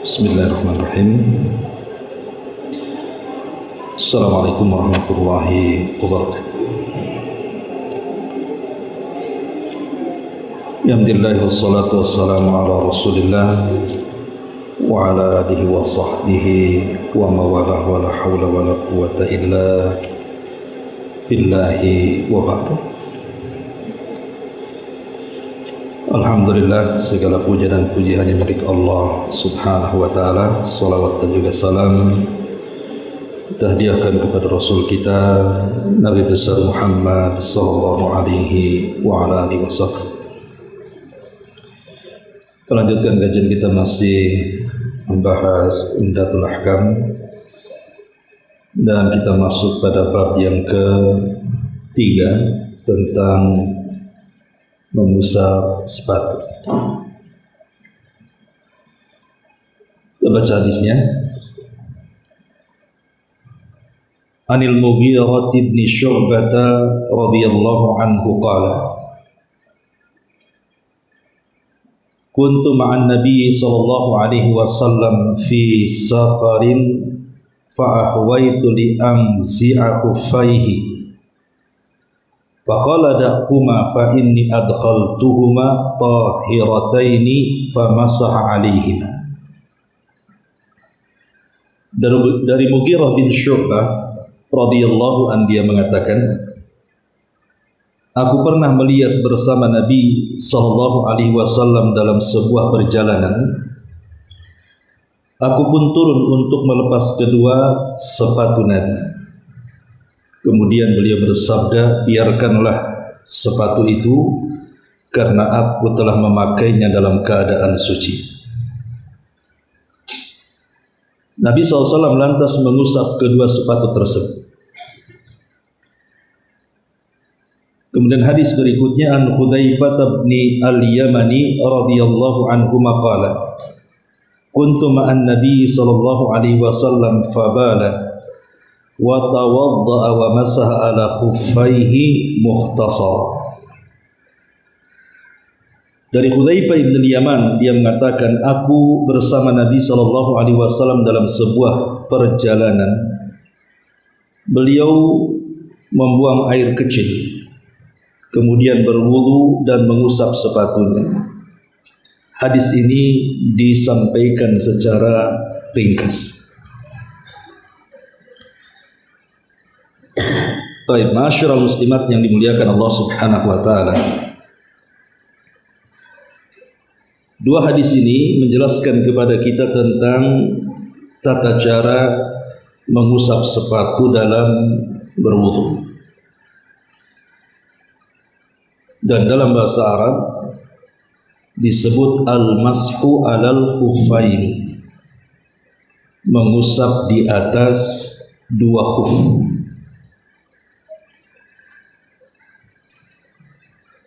Bismillahirrahmanirrahim. Assalamualaikum warahmatullahi wabarakatuh. Alhamdulillah wassalatu wassalamu ala Rasulillah wa ala alihi wa sahbihi wa mawalah wa la hawla wa la quwwata illa billahi wa ba'du. Alhamdulillah, segala puja dan puji hanya milik Allah subhanahu wa ta'ala. Salawat dan juga salam kita hadiahkan kepada Rasul kita Nabi besar Muhammad sallallahu alaihi wa ala alihi wasallam. Kita lanjutkan kajian kita, masih membahas Umdatul Ahkam, dan kita masuk pada bab yang ketiga tentang mengusap sepatu. Kita baca hadisnya. Anil Mughirah bin Syu'bah radhiyallahu anhu qala kuntu ma'an nabiy sallallahu alaihi wasallam fi safarin fa ahwaitu li anzi'a khuffaihi faqala da'huma fa inni adkhaltuhuma tahirataini famasaha alaihima. Dari Mughirah bin Syu'bah radhiyallahu an, dia mengatakan, aku pernah melihat bersama Nabi sallallahu alaihi wasallam dalam sebuah perjalanan. Aku pun turun untuk melepas kedua sepatu Nabi. Kemudian beliau bersabda, biarkanlah sepatu itu karena aku telah memakainya dalam keadaan suci. Nabi SAW lantas mengusap kedua sepatu tersebut. Kemudian hadis berikutnya, an Hudzaifah bin al-Yamani radhiyallahu anhu maqala kuntu ma'an Nabi sallallahu alaihi wasallam fabala wa tawadda'a wa masaha ala khuffaihi mukhtasar. Dari Hudzaifah bin al-Yaman, dia mengatakan, aku bersama Nabi sallallahu alaihi wasallam dalam sebuah perjalanan. Beliau membuang air kecil, kemudian berwudu dan mengusap sepatunya. Hadis ini disampaikan secara ringkas. Baik, ma'asyiral muslimat yang dimuliakan Allah subhanahu wa ta'ala, dua hadis ini menjelaskan kepada kita tentang tata cara mengusap sepatu dalam berwudu. Dan dalam bahasa Arab disebut al-mashu alal khuffaini, mengusap di atas dua khuf.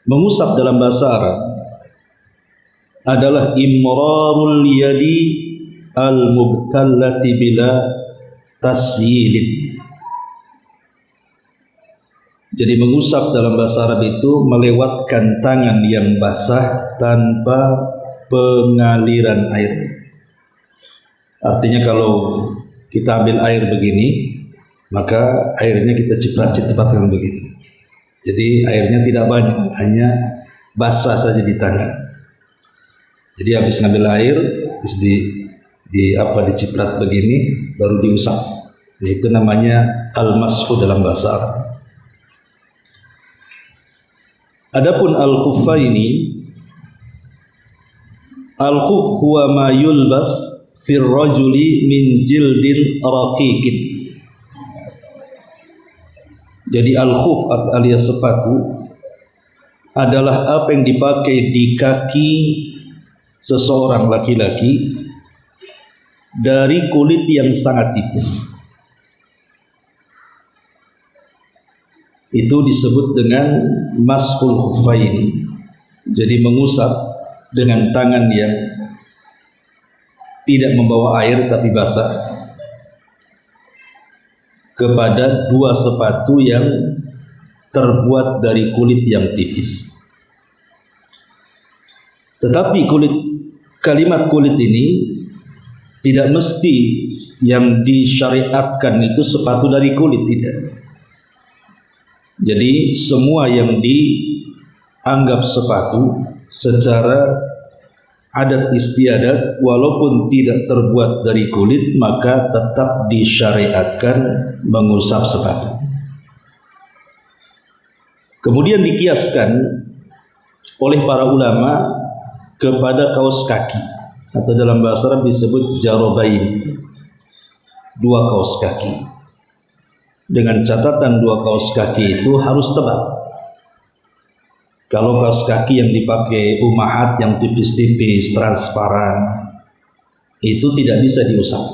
Mengusap dalam bahasa Arab adalah imrarul yadi al-mubtallati bila tasyilin. Jadi mengusap dalam bahasa Arab itu melewatkan tangan yang basah tanpa pengaliran air. Artinya kalau kita ambil air begini, maka airnya kita ciprat-cipratkan begini. Jadi airnya tidak banyak, hanya basah saja di tangan. Jadi habis ngambil air, terus diciprat begini, baru diusap. Itu namanya al-mashu dalam bahasa Arab. Adapun al-khuffaini, al-khuff huwa ma yulbas fir rajuli min jildin raqiqin. Jadi al-khuff alias sepatu adalah apa yang dipakai di kaki seseorang laki-laki dari kulit yang sangat tipis. Itu disebut dengan mashul khuffaini. Jadi mengusap dengan tangan yang tidak membawa air tapi basah kepada dua sepatu yang terbuat dari kulit yang tipis. Tetapi kalimat kulit ini Tidak mesti yang disyariatkan itu sepatu dari kulit, tidak. Jadi semua yang dianggap sepatu secara adat istiadat walaupun tidak terbuat dari kulit maka tetap disyariatkan mengusap sepatu. Kemudian dikiaskan oleh para ulama kepada kaos kaki, atau dalam bahasa Arab disebut jarobaini, dua kaos kaki. Dengan catatan dua kaos kaki itu harus tebal. Kalau kaos kaki yang dipakai ummahat yang tipis-tipis, transparan, itu tidak bisa diusap.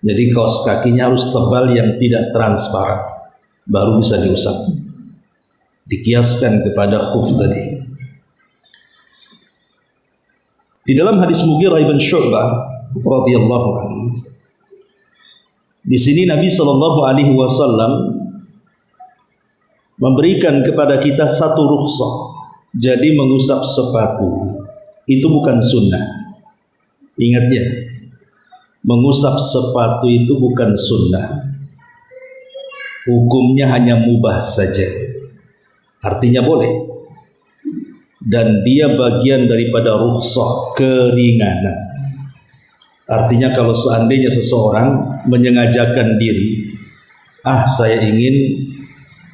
Jadi kaos kakinya harus tebal yang tidak transparan, baru bisa diusap. Dikiaskan kepada khuf tadi. Di dalam hadis Mughirah ibn Syu'bah radhiyallahu anhu, di sini Nabi sallallahu alaihi wasallam memberikan kepada kita satu rukhsah. Jadi mengusap sepatu itu bukan sunnah. Ingat ya, mengusap sepatu itu bukan sunnah. Hukumnya hanya mubah saja. Artinya boleh. Dan dia bagian daripada rukhsah, keringanan. Artinya kalau seandainya seseorang menyengajakan diri, saya ingin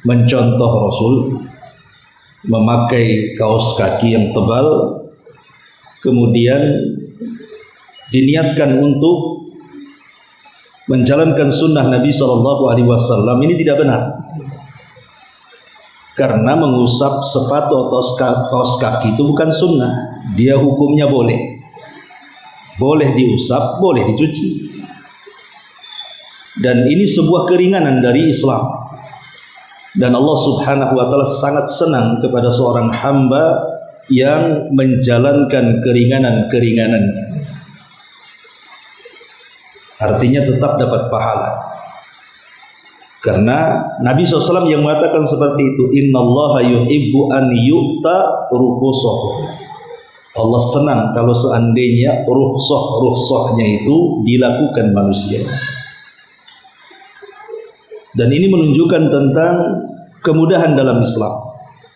mencontoh Rasul, memakai kaos kaki yang tebal, kemudian diniatkan untuk menjalankan sunnah Nabi SAW, ini tidak benar. Karena mengusap sepatu atau kaos kaki itu bukan sunnah. Dia hukumnya boleh. Boleh diusap, boleh dicuci. Dan ini sebuah keringanan dari Islam. Dan Allah subhanahu wa ta'ala sangat senang kepada seorang hamba yang menjalankan keringanan-keringanannya. Artinya tetap dapat pahala. Karena Nabi SAW yang mengatakan seperti itu, innallaha yuhibbu an yu'ta rukhsahu. Allah senang kalau seandainya rukhsahnya itu dilakukan manusia. Dan ini menunjukkan tentang kemudahan dalam Islam.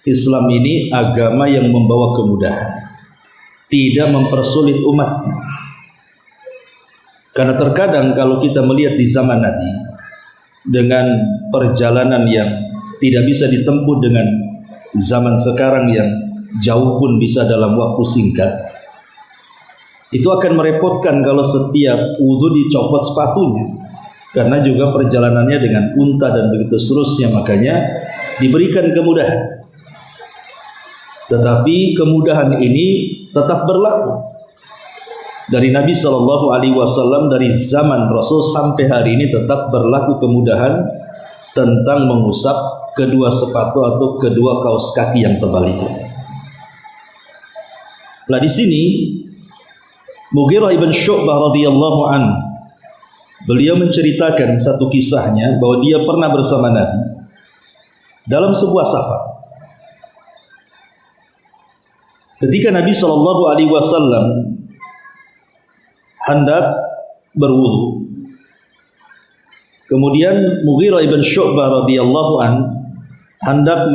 Islam ini agama yang membawa kemudahan, tidak mempersulit umatnya. Karena terkadang kalau kita melihat di zaman Nabi, dengan perjalanan yang tidak bisa ditempuh dengan zaman sekarang yang jauh pun bisa dalam waktu singkat, itu akan merepotkan kalau setiap wudu dicopot sepatunya, karena juga perjalanannya dengan unta dan begitu seterusnya, makanya diberikan kemudahan. Tetapi kemudahan ini tetap berlaku dari Nabi SAW, dari zaman Rasul sampai hari ini tetap berlaku kemudahan tentang mengusap kedua sepatu atau kedua kaos kaki yang tebal itu. Nah di sini Mughirah ibn Syu'bah radhiyallahu anhu, beliau menceritakan satu kisahnya bahwa dia pernah bersama Nabi dalam sebuah safar. Ketika Nabi SAW hendak berwudu, kemudian Mughirah ibn Syu'bah radhiyallahu an hendak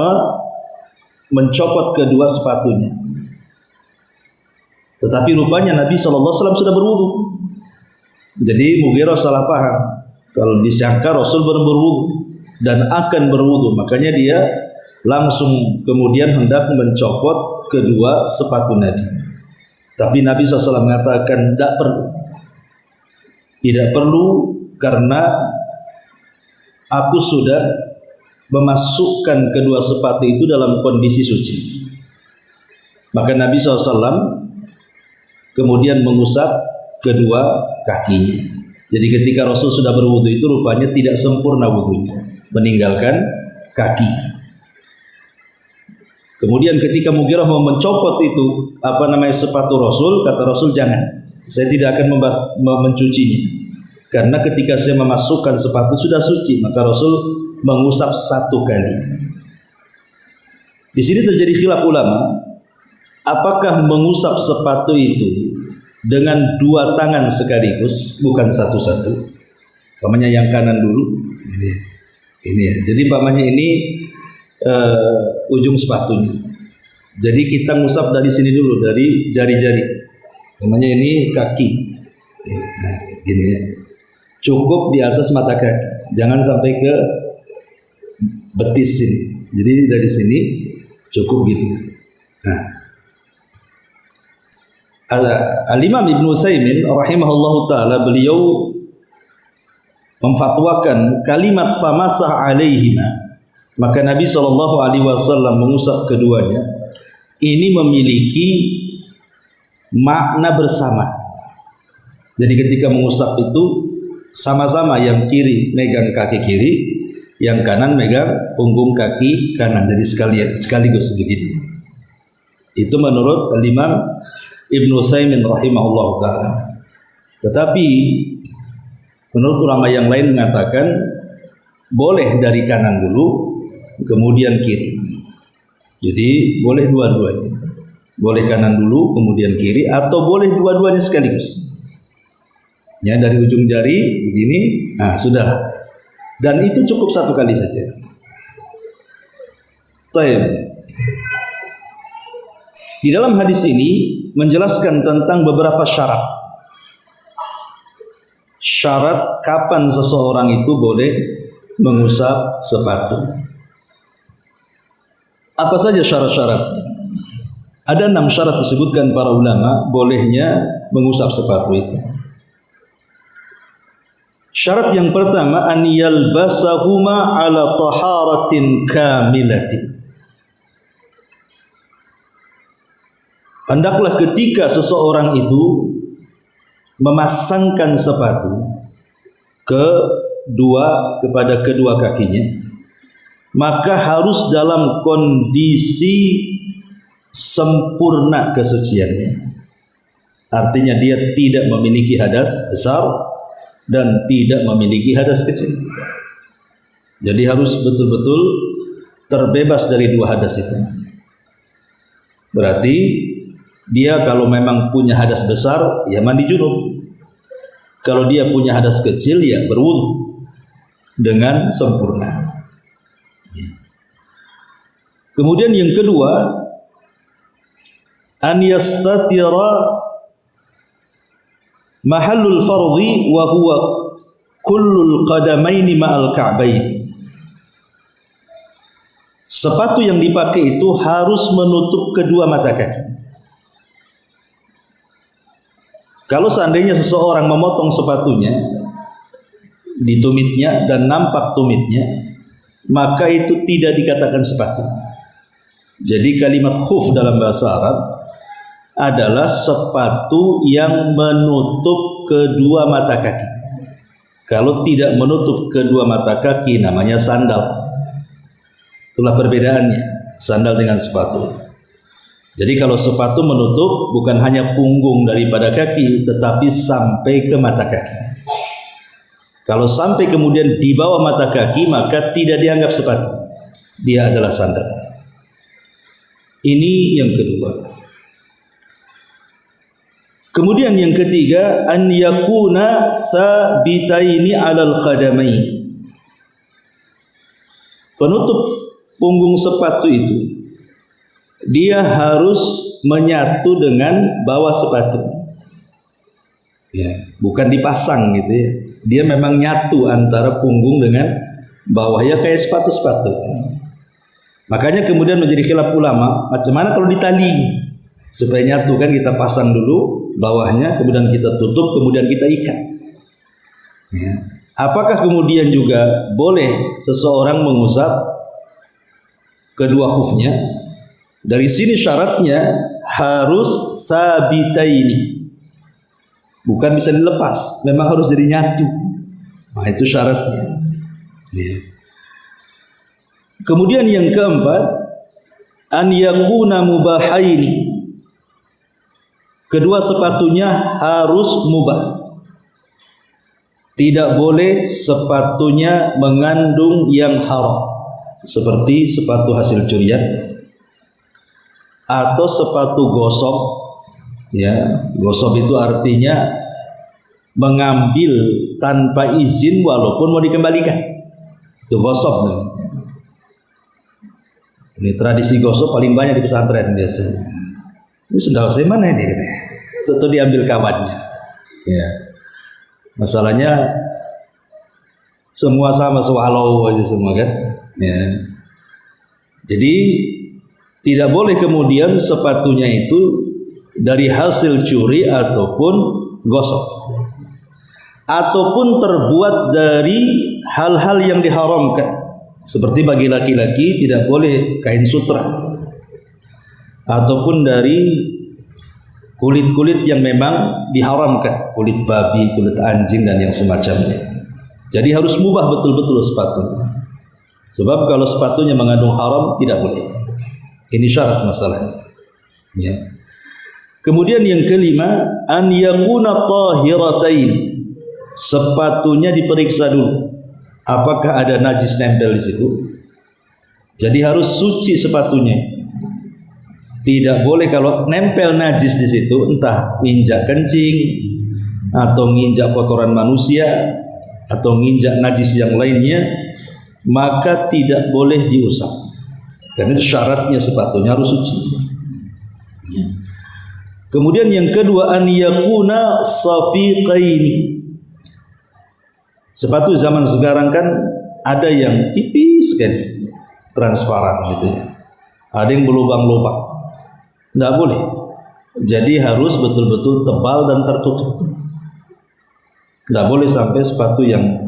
mencopot kedua sepatunya. Tetapi rupanya Nabi SAW sudah berwudu. Jadi Mughirah salah paham. Kalau disangka Rasul belum berwudu dan akan berwudu, makanya dia langsung kemudian hendak mencopot kedua sepatu Nabi. Tapi Nabi SAW mengatakan tidak perlu. Tidak perlu karena aku sudah memasukkan kedua sepatu itu dalam kondisi suci. Maka Nabi SAW kemudian mengusap kedua kakinya. Jadi ketika Rasul sudah berwudu itu rupanya tidak sempurna wudunya, meninggalkan kaki. Kemudian ketika Mughirah mau mencopot itu sepatu Rasul, kata Rasul jangan, saya tidak akan mencucinya, karena ketika saya memasukkan sepatu sudah suci. Maka Rasul mengusap satu kali. Di sini terjadi khilaf ulama, apakah mengusap sepatu itu dengan dua tangan sekaligus, bukan satu-satu. Pamannya yang kanan dulu, ini ya. Jadi pamannya ini ujung sepatunya. Jadi kita ngusap dari sini dulu, dari jari-jari. Pamannya ini kaki, nah, gini ya. Cukup di atas mata kaki, jangan sampai ke betis sini. Jadi dari sini cukup gitu. Nah, Al-Imam Ibn Utsaimin rahimahullahu taala, beliau memfatwakan kalimat famasah alaihima, maka Nabi sallallahu alaihi wasallam mengusap keduanya, ini memiliki makna bersama. Jadi ketika mengusap itu sama-sama, yang kiri megang kaki kiri, yang kanan megang punggung kaki kanan, jadi sekaligus begitu. Itu menurut Imam Ibnu Utsaimin rahimahullah taala. Tetapi menurut ulama yang lain mengatakan boleh dari kanan dulu kemudian kiri. Jadi boleh dua-duanya. Boleh kanan dulu kemudian kiri, atau boleh dua-duanya sekaligus. Ya, dari ujung jari begini, nah sudah. Dan itu cukup satu kali saja. Baik. Di dalam hadis ini menjelaskan tentang beberapa syarat. Syarat kapan seseorang itu boleh mengusap sepatu. Apa saja syarat-syaratnya? Ada 6 syarat disebutkan para ulama bolehnya mengusap sepatu itu. Syarat yang pertama, an yalbasahuma ala taharatin kamilatin. Hendaklah ketika seseorang itu memasangkan sepatu kepada kedua kakinya, maka harus dalam kondisi sempurna kesuciannya. Artinya dia tidak memiliki hadas besar dan tidak memiliki hadas kecil. Jadi harus betul-betul terbebas dari dua hadas itu. Berarti dia kalau memang punya hadas besar, ya mandi junub. Kalau dia punya hadas kecil, ya berwudu dengan sempurna. Kemudian yang kedua, an yastatira mahallul fardhi wa huwa kullul qadamaini ma'al ka'bain. Sepatu yang dipakai itu harus menutup kedua mata kaki. Kalau seandainya seseorang memotong sepatunya di tumitnya dan nampak tumitnya, maka itu tidak dikatakan sepatu. Jadi kalimat khuf dalam bahasa Arab adalah sepatu yang menutup kedua mata kaki. Kalau tidak menutup kedua mata kaki namanya sandal. Itulah perbedaannya, sandal dengan sepatu. Jadi kalau sepatu menutup bukan hanya punggung daripada kaki, tetapi sampai ke mata kaki. Kalau sampai kemudian di bawah mata kaki, maka tidak dianggap sepatu. Dia adalah sandal. Ini yang kedua. Kemudian yang ketiga, an yakuna sabitaini 'alal qadamain. Penutup punggung sepatu itu dia harus menyatu dengan bawah sepatu. Ya, bukan dipasang gitu ya. Dia memang nyatu antara punggung dengan bawah, ya kayak sepatu-sepatu. Makanya kemudian menjadi khilaf ulama, macam mana kalau ditali supaya nyatu, kan kita pasang dulu bawahnya, kemudian kita tutup, kemudian kita ikat. Ya. Apakah kemudian juga boleh seseorang mengusap kedua khufnya? Dari sini syaratnya harus sabitaini, bukan bisa dilepas, memang harus jadi nyatu. Nah itu syaratnya. Ya. Kemudian yang keempat, an yakuna mubahaini. Kedua sepatunya harus mubah. Tidak boleh sepatunya mengandung yang haram, seperti sepatu hasil curian atau sepatu gosok Ya, gosop itu artinya mengambil tanpa izin walaupun mau dikembalikan. Itu gosop nih. Ini tradisi gosop paling banyak di pesantren biasanya. Ini sendal saya mana ini? Tentu diambil kawannya. Ya. Masalahnya semua sama swallow aja semua kan. Ya. Jadi tidak boleh kemudian sepatunya itu dari hasil curi ataupun gosok, ataupun terbuat dari hal-hal yang diharamkan. Seperti bagi laki-laki tidak boleh kain sutra, ataupun dari kulit-kulit yang memang diharamkan, kulit babi, kulit anjing dan yang semacamnya. Jadi harus mubah betul-betul sepatunya. Sebab kalau sepatunya mengandung haram tidak boleh. Ini syarat masalahnya. Ya. Kemudian yang kelima, an yakuna tahiratain. Sepatunya diperiksa dulu. Apakah ada najis nempel di situ? Jadi harus suci sepatunya. Tidak boleh kalau nempel najis di situ, entah nginjak kencing atau nginjak kotoran manusia atau nginjak najis yang lainnya, maka tidak boleh diusap. Karena itu syaratnya sepatunya harus suci. Kemudian yang kedua, an yakuna safiqaini. Sepatu zaman sekarang kan ada yang tipis sekali, transparan gitu ya. Ada yang berlubang-lubang. Tidak boleh. Jadi harus betul-betul tebal dan tertutup. Tidak boleh sampai sepatu yang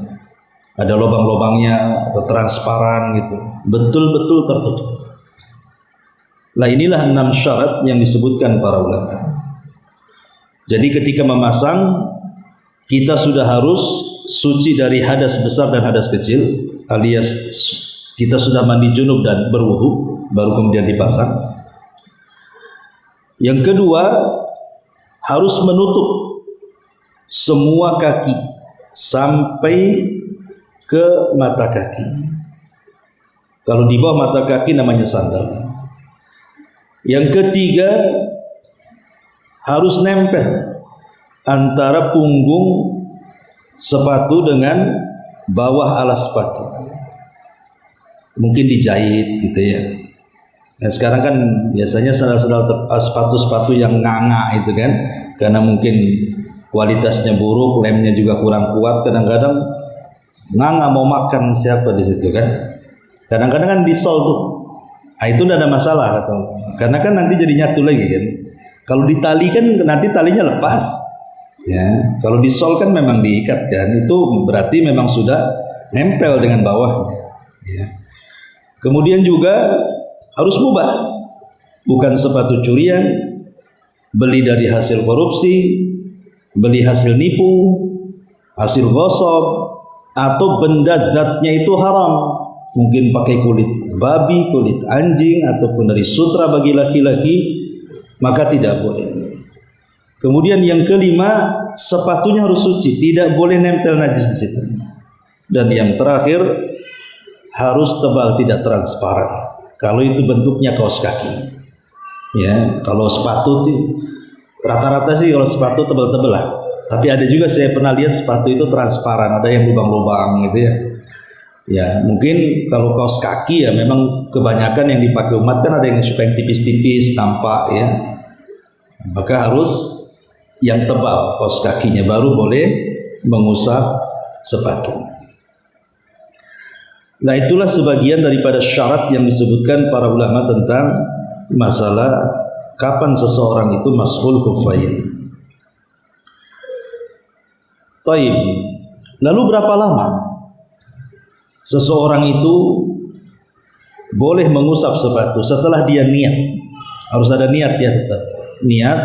ada lubang-lubangnya atau transparan gitu. Betul-betul tertutup. Nah, inilah 6 syarat yang disebutkan para ulama. Jadi ketika memasang, kita sudah harus suci dari hadas besar dan hadas kecil, alias kita sudah mandi junub dan berwudu, baru kemudian dipasang. Yang kedua, harus menutup semua kaki sampai ke mata kaki. Kalau di bawah mata kaki namanya sandal. Yang ketiga, harus nempel antara punggung sepatu dengan bawah alas sepatu. Mungkin dijahit gitu ya. Nah, sekarang kan biasanya sandal-sandal sepatu-sepatu yang nganga itu kan, karena mungkin kualitasnya buruk, lemnya juga kurang kuat, kadang-kadang nganga mau makan siapa di situ kan. Kadang-kadang kan disol tuh. Nah, itu tidak ada masalah atau karena kan nanti jadi nyatu lagi kan. Kalau ditali kan nanti talinya lepas. Ya, kalau disol kan memang diikat kan, itu berarti memang sudah nempel dengan bawahnya. Ya. Kemudian juga harus mubah, bukan sepatu curian, beli dari hasil korupsi, beli hasil nipu, hasil gosok, atau benda zatnya itu haram. Mungkin pakai kulit babi, kulit anjing, ataupun dari sutra bagi laki-laki, maka tidak boleh. Kemudian yang kelima, sepatunya harus suci, tidak boleh nempel najis di situ. Dan yang terakhir, harus tebal, tidak transparan. Kalau itu bentuknya kaos kaki. Ya, kalau sepatu rata-rata sih kalau sepatu tebal-tebal lah. Tapi ada juga saya pernah lihat sepatu itu transparan, ada yang lubang-lubang gitu ya. Ya, mungkin kalau kaos kaki ya memang kebanyakan yang dipakai umat kan ada yang suka yang tipis-tipis, tampak ya. Maka harus yang tebal kaos kakinya, baru boleh mengusap sepatu. Nah, itulah sebagian daripada syarat yang disebutkan para ulama tentang masalah kapan seseorang itu mashul khuffaini. Taib. Lalu berapa lama seseorang itu boleh mengusap sepatu setelah dia niat? Harus ada niat ya, tetap niat.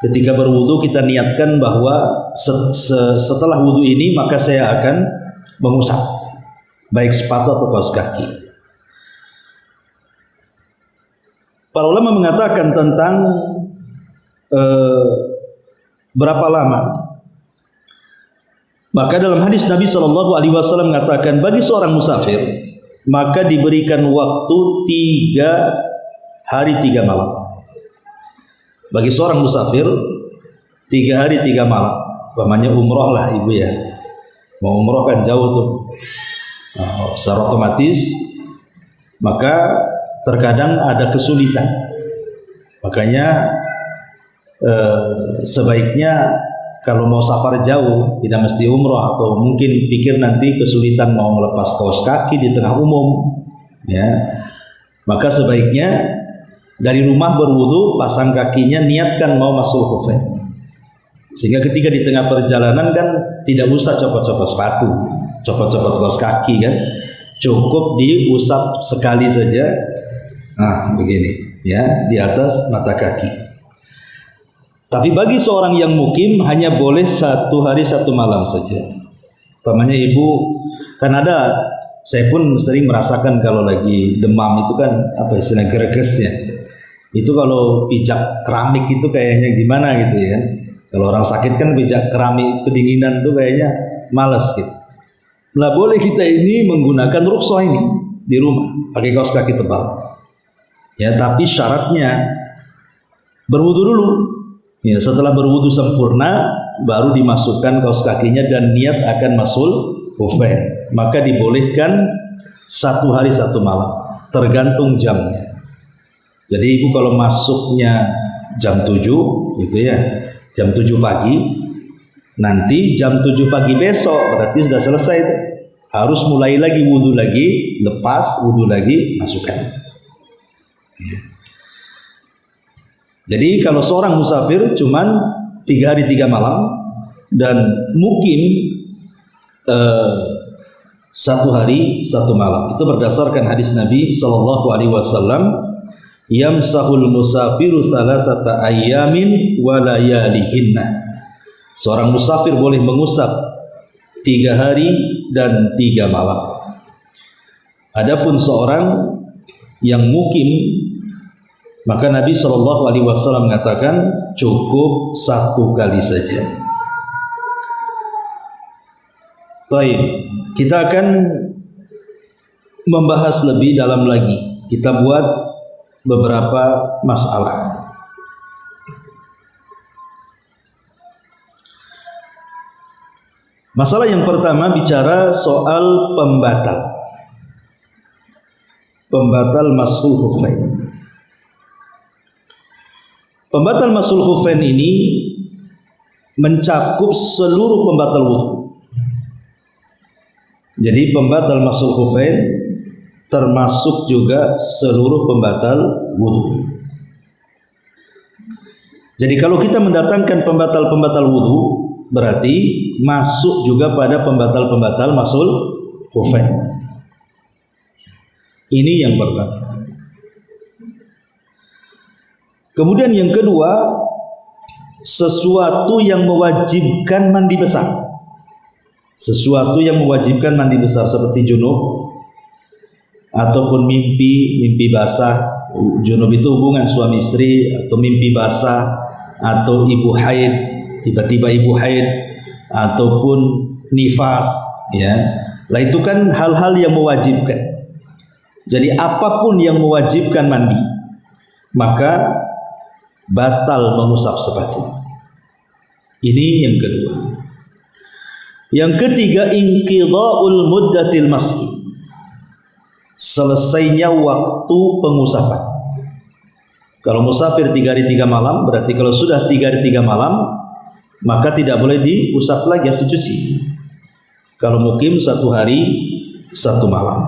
Ketika berwudu kita niatkan bahwa setelah wudu ini maka saya akan mengusap baik sepatu atau kaos kaki. Para ulama mengatakan tentang berapa lama. Maka dalam hadis Nabi SAW mengatakan bagi seorang musafir maka diberikan waktu 3 hari 3 malam. bagi seorang musafir 3 hari 3 malam, umpamanya umroh lah ibu ya, mau umroh kan jauh tuh, secara otomatis maka terkadang ada kesulitan, makanya sebaiknya kalau mau safar jauh tidak mesti umroh, atau mungkin pikir nanti kesulitan mau melepas kaos kaki di tengah umum ya, maka sebaiknya dari rumah berwudu, pasang kakinya, niatkan mau masuk khufain, sehingga ketika di tengah perjalanan kan tidak usah copot-copot sepatu, copot-copot kaos kaki kan, cukup diusap sekali saja, begini ya, di atas mata kaki. Tapi bagi seorang yang mukim hanya boleh 1 hari 1 malam saja. Umpamanya ibu, kan ada, saya pun sering merasakan kalau lagi demam itu kan apa istilah gregesnya. Itu kalau pijak keramik itu kayaknya gimana gitu ya. Kalau orang sakit kan pijak keramik kedinginan tuh kayaknya males gitu. Lah boleh kita ini menggunakan rukhsah ini di rumah, pakai kaos kaki tebal. Ya, tapi syaratnya berwudu dulu. Ya, setelah berwudu sempurna baru dimasukkan kaos kakinya dan niat akan masuk khufain. Maka dibolehkan 1 hari 1 malam, tergantung jamnya. Jadi ibu kalau masuknya jam 7 gitu ya, jam 7 pagi, nanti jam 7 pagi besok berarti sudah selesai itu. Harus mulai lagi wudu lagi, lepas wudu lagi, masukkan. Ya. Jadi kalau seorang musafir cuman 3 hari 3 malam dan mukim 1 hari 1 malam. Itu berdasarkan hadis Nabi sallallahu alaihi wasallam, yamsahul musafiru thalathata ayyamin wa layalihinna. Seorang musafir boleh mengusap 3 hari dan 3 malam. Adapun seorang yang mukim, maka Nabi sallallahu alaihi wasallam mengatakan cukup 1 kali saja. Baik, kita akan membahas lebih dalam lagi. Kita buat beberapa masalah. Masalah yang pertama bicara soal pembatal mashul khufain. Pembatal mashul khufain ini mencakup seluruh pembatal wudu. Jadi pembatal mashul khufain termasuk juga seluruh pembatal wudu. Jadi kalau kita mendatangkan pembatal-pembatal wudu, berarti masuk juga pada pembatal-pembatal mashul khufain. Ini yang pertama. Kemudian yang kedua, sesuatu yang mewajibkan mandi besar. Sesuatu yang mewajibkan mandi besar seperti junub ataupun mimpi basah. Junub itu hubungan suami istri, atau mimpi basah, atau ibu haid, tiba-tiba ibu haid, ataupun nifas, ya. Lah itu kan hal-hal yang mewajibkan. Jadi apapun yang mewajibkan mandi, maka batal mengusap sepatu. Ini yang kedua. Yang ketiga, inqidha'ul muddatil masjid, selesainya waktu pengusapan. Kalau musafir 3 hari 3 malam, berarti kalau sudah 3 hari 3 malam, maka tidak boleh diusap lagi, harus dicuci. Kalau mukim 1 hari 1 malam.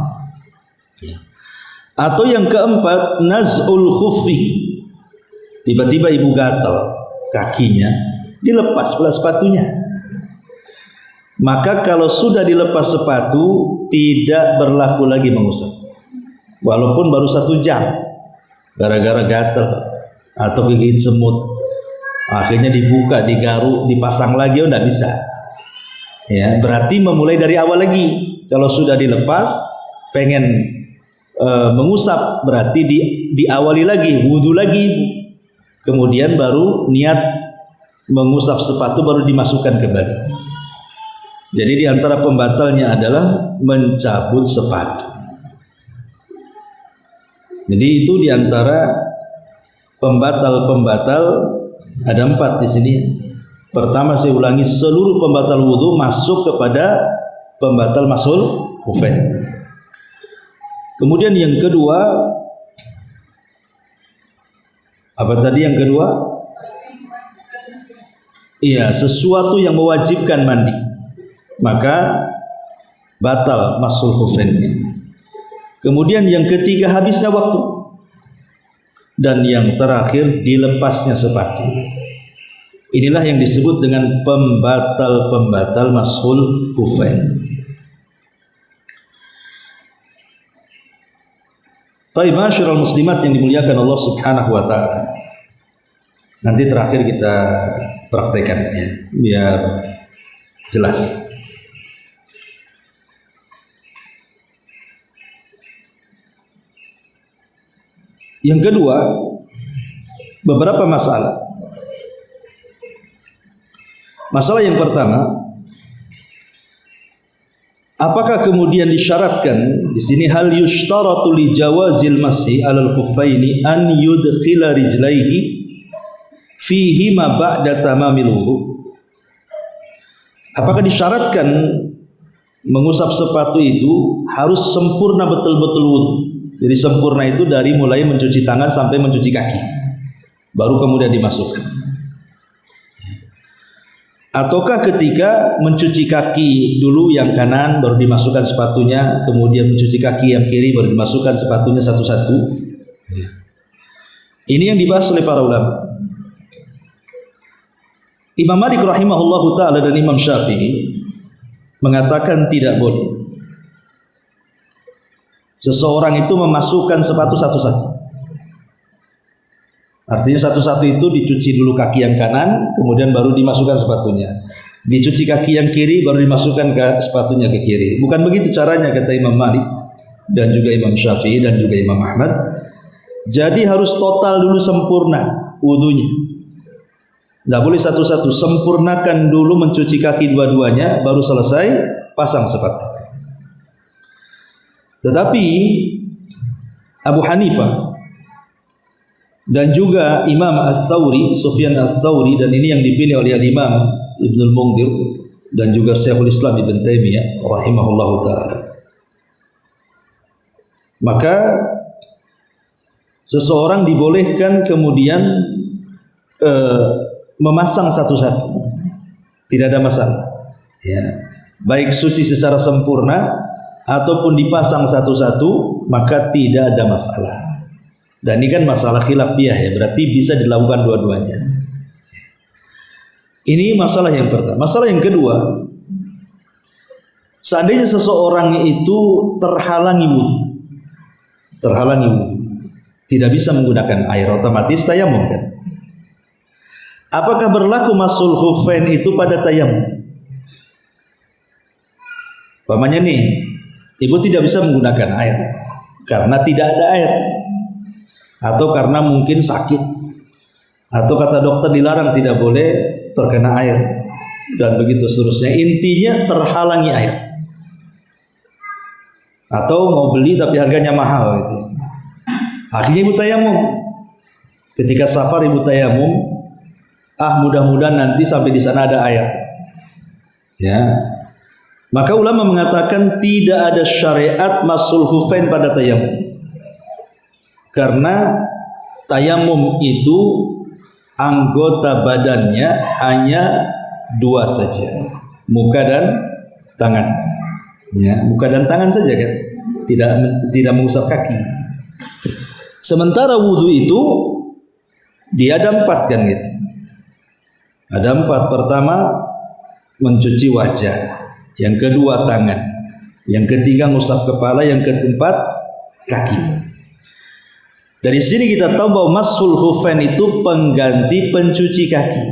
Atau yang keempat, naz'ul khuffi, tiba-tiba ibu gatal kakinya, dilepas pula sepatunya. Maka kalau sudah dilepas sepatu, tidak berlaku lagi mengusap, walaupun baru 1 jam, gara-gara gatal atau gigit semut, akhirnya dibuka, digaruk, dipasang lagi, tidak bisa. Ya, berarti memulai dari awal lagi. Kalau sudah dilepas, pengen mengusap, berarti diawali lagi, wudu lagi, kemudian baru niat mengusap sepatu, baru dimasukkan kembali. Jadi di antara pembatalnya adalah mencabut sepatu. Jadi itu di antara pembatal-pembatal Ada 4 di sini. Pertama saya ulangi, seluruh pembatal wudu masuk kepada pembatal masul khufain. Kemudian yang kedua, apa tadi yang kedua? Iya, sesuatu yang mewajibkan mandi, maka batal masul khufainnya. Kemudian yang ketiga, habisnya waktu. Dan yang terakhir, dilepasnya sepatu. Inilah yang disebut dengan pembatal-pembatal masul khufain. Taib ma'asyiral muslimat yang dimuliakan Allah Subhanahu wa taala. Nanti terakhir kita praktekkan ya, biar jelas. Yang kedua, beberapa masalah. Masalah yang pertama, apakah kemudian disyaratkan di sini hal yushtaratu li jawazil masih alal khuffaini an yudkhila rijlaihi fihi ma ba'da tamamil wudu? Apakah disyaratkan mengusap sepatu itu harus sempurna betul-betul wudu? Jadi sempurna itu dari mulai mencuci tangan sampai mencuci kaki, baru kemudian dimasukkan. Ataukah ketika mencuci kaki dulu yang kanan baru dimasukkan sepatunya, kemudian mencuci kaki yang kiri baru dimasukkan sepatunya satu-satu? Ini yang dibahas oleh para ulama. Imam Malik rahimahullahu ta'ala dan Imam Syafi'i mengatakan tidak boleh seseorang itu memasukkan sepatu satu-satu. Artinya satu-satu itu dicuci dulu kaki yang kanan, kemudian baru dimasukkan sepatunya. Dicuci kaki yang kiri, baru dimasukkan ke sepatunya ke kiri. Bukan begitu caranya, kata Imam Malik dan juga Imam Syafi'i dan juga Imam Ahmad. Jadi harus total dulu sempurna wudunya. Tidak boleh satu-satu, sempurnakan dulu mencuci kaki dua-duanya, baru selesai pasang sepatu. Tetapi Abu Hanifah dan juga Imam Ats-Tsauri, Sufyan Ats-Tsauri, dan ini yang dipilih oleh Imam Ibnul Munzir dan juga Syekhul Islam Ibn Taimiyah rahimahullahu taala. Maka seseorang dibolehkan kemudian memasang satu-satu, tidak ada masalah. Ya, baik suci secara sempurna ataupun dipasang satu-satu, maka tidak ada masalah. Dan ini kan masalah khilafiyah ya, berarti bisa dilakukan dua-duanya. Ini masalah yang pertama. Masalah yang kedua, seandainya seseorang itu terhalangi wudu, tidak bisa menggunakan air, otomatis tayamum kan? Apakah berlaku masul khufain itu pada tayamum? Pamannya nih, ibu tidak bisa menggunakan air karena tidak ada air, atau karena mungkin sakit, atau kata dokter dilarang tidak boleh terkena air, dan begitu seterusnya. Intinya terhalangi air, atau mau beli tapi harganya mahal gitu. Akhirnya ibu tayamum. Ketika safar ibu tayamum, mudah-mudahan nanti sampai di sana ada air. Ya. Maka ulama mengatakan tidak ada syariat masul khufain pada tayamum. Karena tayamum itu anggota badannya hanya dua saja, muka dan tangan. Ya, muka dan tangan saja kan, tidak mengusap kaki. Sementara wudu itu dia ada 4 kan gitu. Ada 4. Pertama mencuci wajah, yang kedua tangan, yang ketiga ngusap kepala, yang keempat kaki. Dari sini kita tahu bahwa masul khufain itu pengganti pencuci kaki.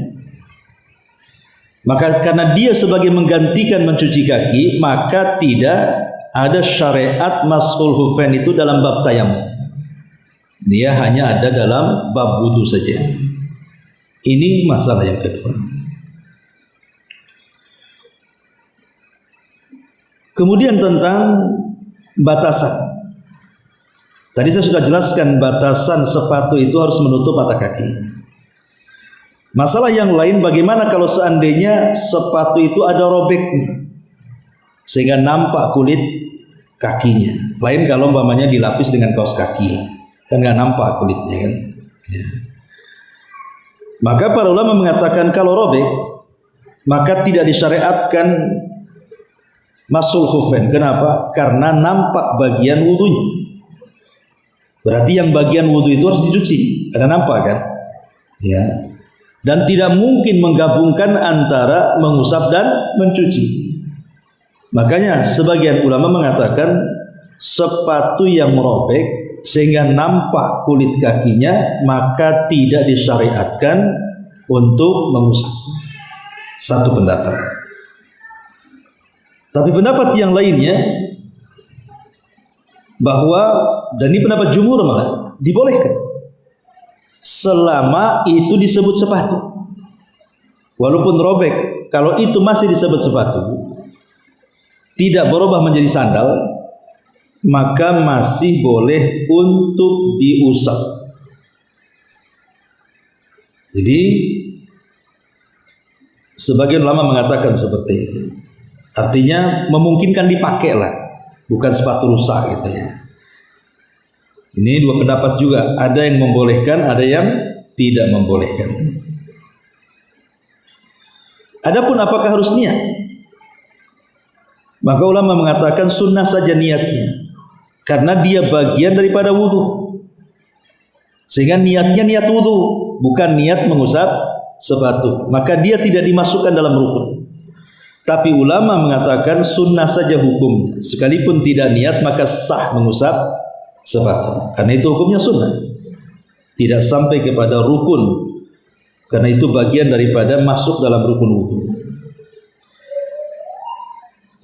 Maka karena dia sebagai menggantikan mencuci kaki, maka tidak ada syariat masul khufain itu dalam bab tayamum. Dia hanya ada dalam bab wudu saja. Ini masalah yang kedua. Kemudian tentang batasan. Tadi saya sudah jelaskan batasan sepatu itu harus menutup mata kaki. Masalah yang lain, bagaimana kalau seandainya sepatu itu ada robeknya sehingga nampak kulit kakinya. Lain kalau umpamanya dilapis dengan kaos kaki, kan nggak nampak kulitnya kan. Ya. Maka para ulama mengatakan kalau robek maka tidak disyariatkan masul khufain. Kenapa? Karena nampak bagian wudunya. Berarti yang bagian wudu itu harus dicuci. Ada nampak kan? Ya. Dan tidak mungkin menggabungkan antara mengusap dan mencuci. Makanya sebagian ulama mengatakan sepatu yang robek sehingga nampak kulit kakinya maka tidak disyariatkan untuk mengusap. Satu pendapat. Tapi pendapat yang lainnya bahwa, dan ini pendapat jumhur malah, dibolehkan selama itu disebut sepatu. Walaupun robek, kalau itu masih disebut sepatu, tidak berubah menjadi sandal, maka masih boleh untuk diusap. Jadi sebagian ulama mengatakan seperti itu. Artinya memungkinkan dipakai lah, bukan sepatu rusak gitu ya. Ini dua pendapat juga, ada yang membolehkan, ada yang tidak membolehkan. Adapun apakah harus niat? Maka ulama mengatakan sunnah saja niatnya, karena dia bagian daripada wudu. Sehingga niatnya niat wudu, bukan niat mengusap sepatu. Maka dia tidak dimasukkan dalam rukun. Tapi ulama mengatakan sunnah saja hukumnya, sekalipun tidak niat maka sah mengusap sepatu, karena itu hukumnya sunnah, tidak sampai kepada rukun, karena itu bagian daripada masuk dalam rukun wudu.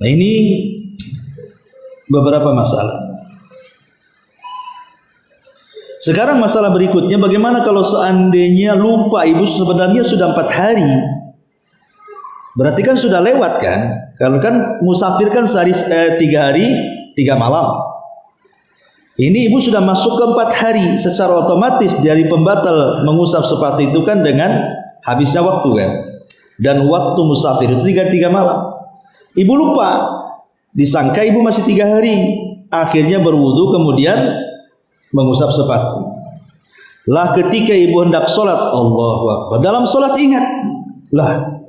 Nah, ini beberapa masalah. Sekarang masalah berikutnya, bagaimana kalau seandainya lupa, ibu sebenarnya sudah 4 hari, berarti kan sudah lewat kan? Kalau kan musafir kan sehari 3 hari 3 malam. Ini ibu sudah masuk ke 4 hari, secara otomatis dari pembatal mengusap sepatu itu kan dengan habisnya waktu kan. Dan waktu musafir itu 3 malam. Ibu lupa, disangka ibu masih 3 hari, akhirnya berwudu kemudian mengusap sepatu. Lah ketika ibu hendak sholat, Allahu Akbar, dalam sholat ingat, lah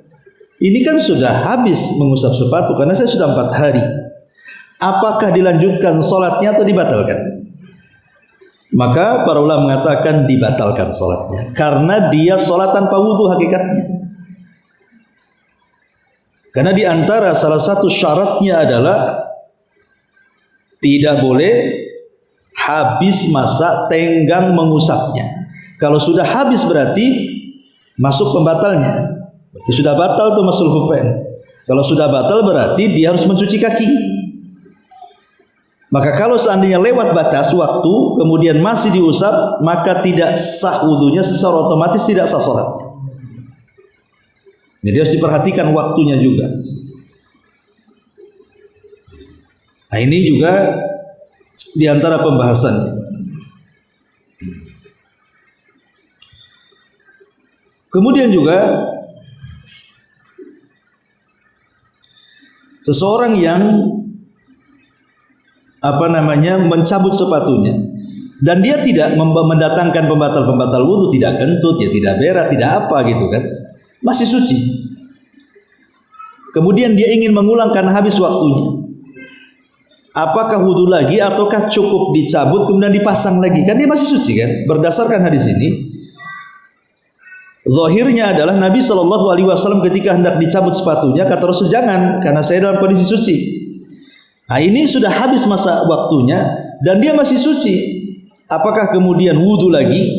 ini kan sudah habis mengusap sepatu karena saya sudah 4 hari. Apakah dilanjutkan sholatnya atau dibatalkan? Maka para ulama mengatakan dibatalkan sholatnya, karena dia sholat tanpa wudu hakikatnya. Karena di antara salah satu syaratnya adalah tidak boleh habis masa tenggang mengusapnya. Kalau sudah habis berarti masuk pembatalnya. Berarti sudah batal tuh masul khufain. Kalau sudah batal berarti dia harus mencuci kaki. Maka kalau seandainya lewat batas waktu kemudian masih diusap, maka tidak sah wudunya, secara otomatis tidak sah sholatnya. Jadi harus diperhatikan waktunya juga. Nah, ini juga di antara pembahasannya. Kemudian juga seseorang yang mencabut sepatunya dan dia tidak mendatangkan pembatal-pembatal wudu, tidak kentut, ya tidak berak, tidak apa gitu kan, masih suci. Kemudian dia ingin mengulang karena habis waktunya. Apakah wudu lagi ataukah cukup dicabut kemudian dipasang lagi? Kan dia masih suci kan? Berdasarkan hadis ini, zahirnya adalah Nabi SAW ketika hendak dicabut sepatunya kata Rasul, jangan, karena saya dalam kondisi suci. Nah, ini sudah habis masa waktunya dan dia masih suci. Apakah kemudian wudu lagi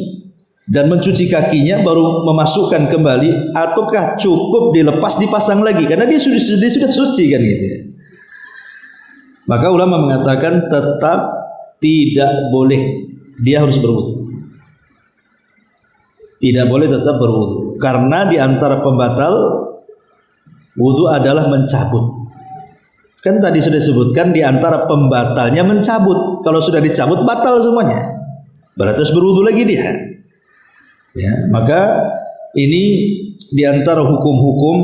dan mencuci kakinya baru memasukkan kembali, ataukah cukup dilepas dipasang lagi karena dia sudah suci kan gitu. Maka ulama mengatakan tetap tidak boleh, dia harus berwudu. Tidak boleh tetap berwudu karena di antara pembatal wudu adalah mencabut. Kan tadi sudah disebutkan di antara pembatalnya mencabut. Kalau sudah dicabut batal semuanya. Berarti harus berwudu lagi dia. Ya, maka Ini diantara hukum-hukum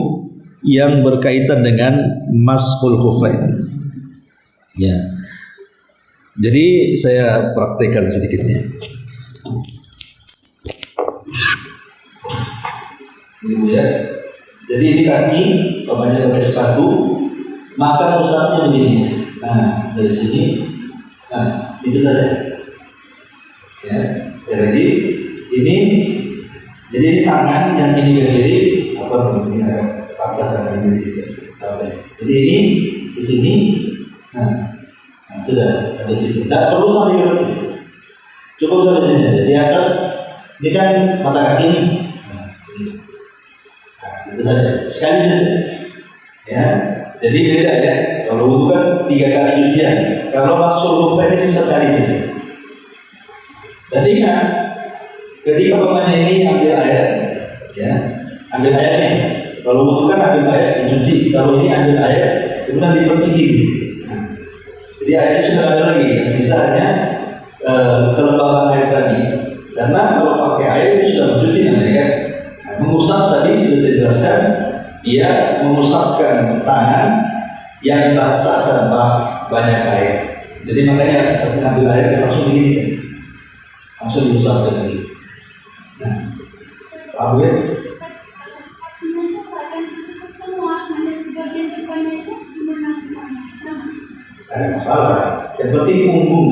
yang berkaitan dengan mashul khufain. Ya. Jadi saya praktekkan sedikitnya. Ini ya. Jadi ini kaki, umpamanya pakai sepatu, maka pusatnya begini. Nah, dari sini, nah itu saja. Ya, jadi ini tangan yang ini ke kiri, apa begini ada patah dan ini jadi ini di sini, nah sudah ada di situ. Tidak perlu sampai ke atas, cukup sampai sini. Di atas ini kan mata kaki ini. Itu saja, sekali saja. Ya, jadi beda ya. Kalau wudu kan 3 kali cucian. Kalau mashul khufain sekali saja. Dan ingat, ketika pemainnya ini ambil air, ya, ambil airnya. Kalau wudu kan ambil air dicuci. Kalau ini ambil air, kemudian dibersihkan. Nah, jadi airnya sudah ada lagi. Sisanya kelembaban air tadi. Karena kalau pakai air itu sudah mencuci namanya kan. Mengusap tadi sudah saya jelaskan, dia mengusapkan tangan yang basah tanpa banyak air. Jadi makanya ketika ambil air langsung begini, langsung diusapkan begini. Nah, paham ya? Ada masalah. Yang penting punggung.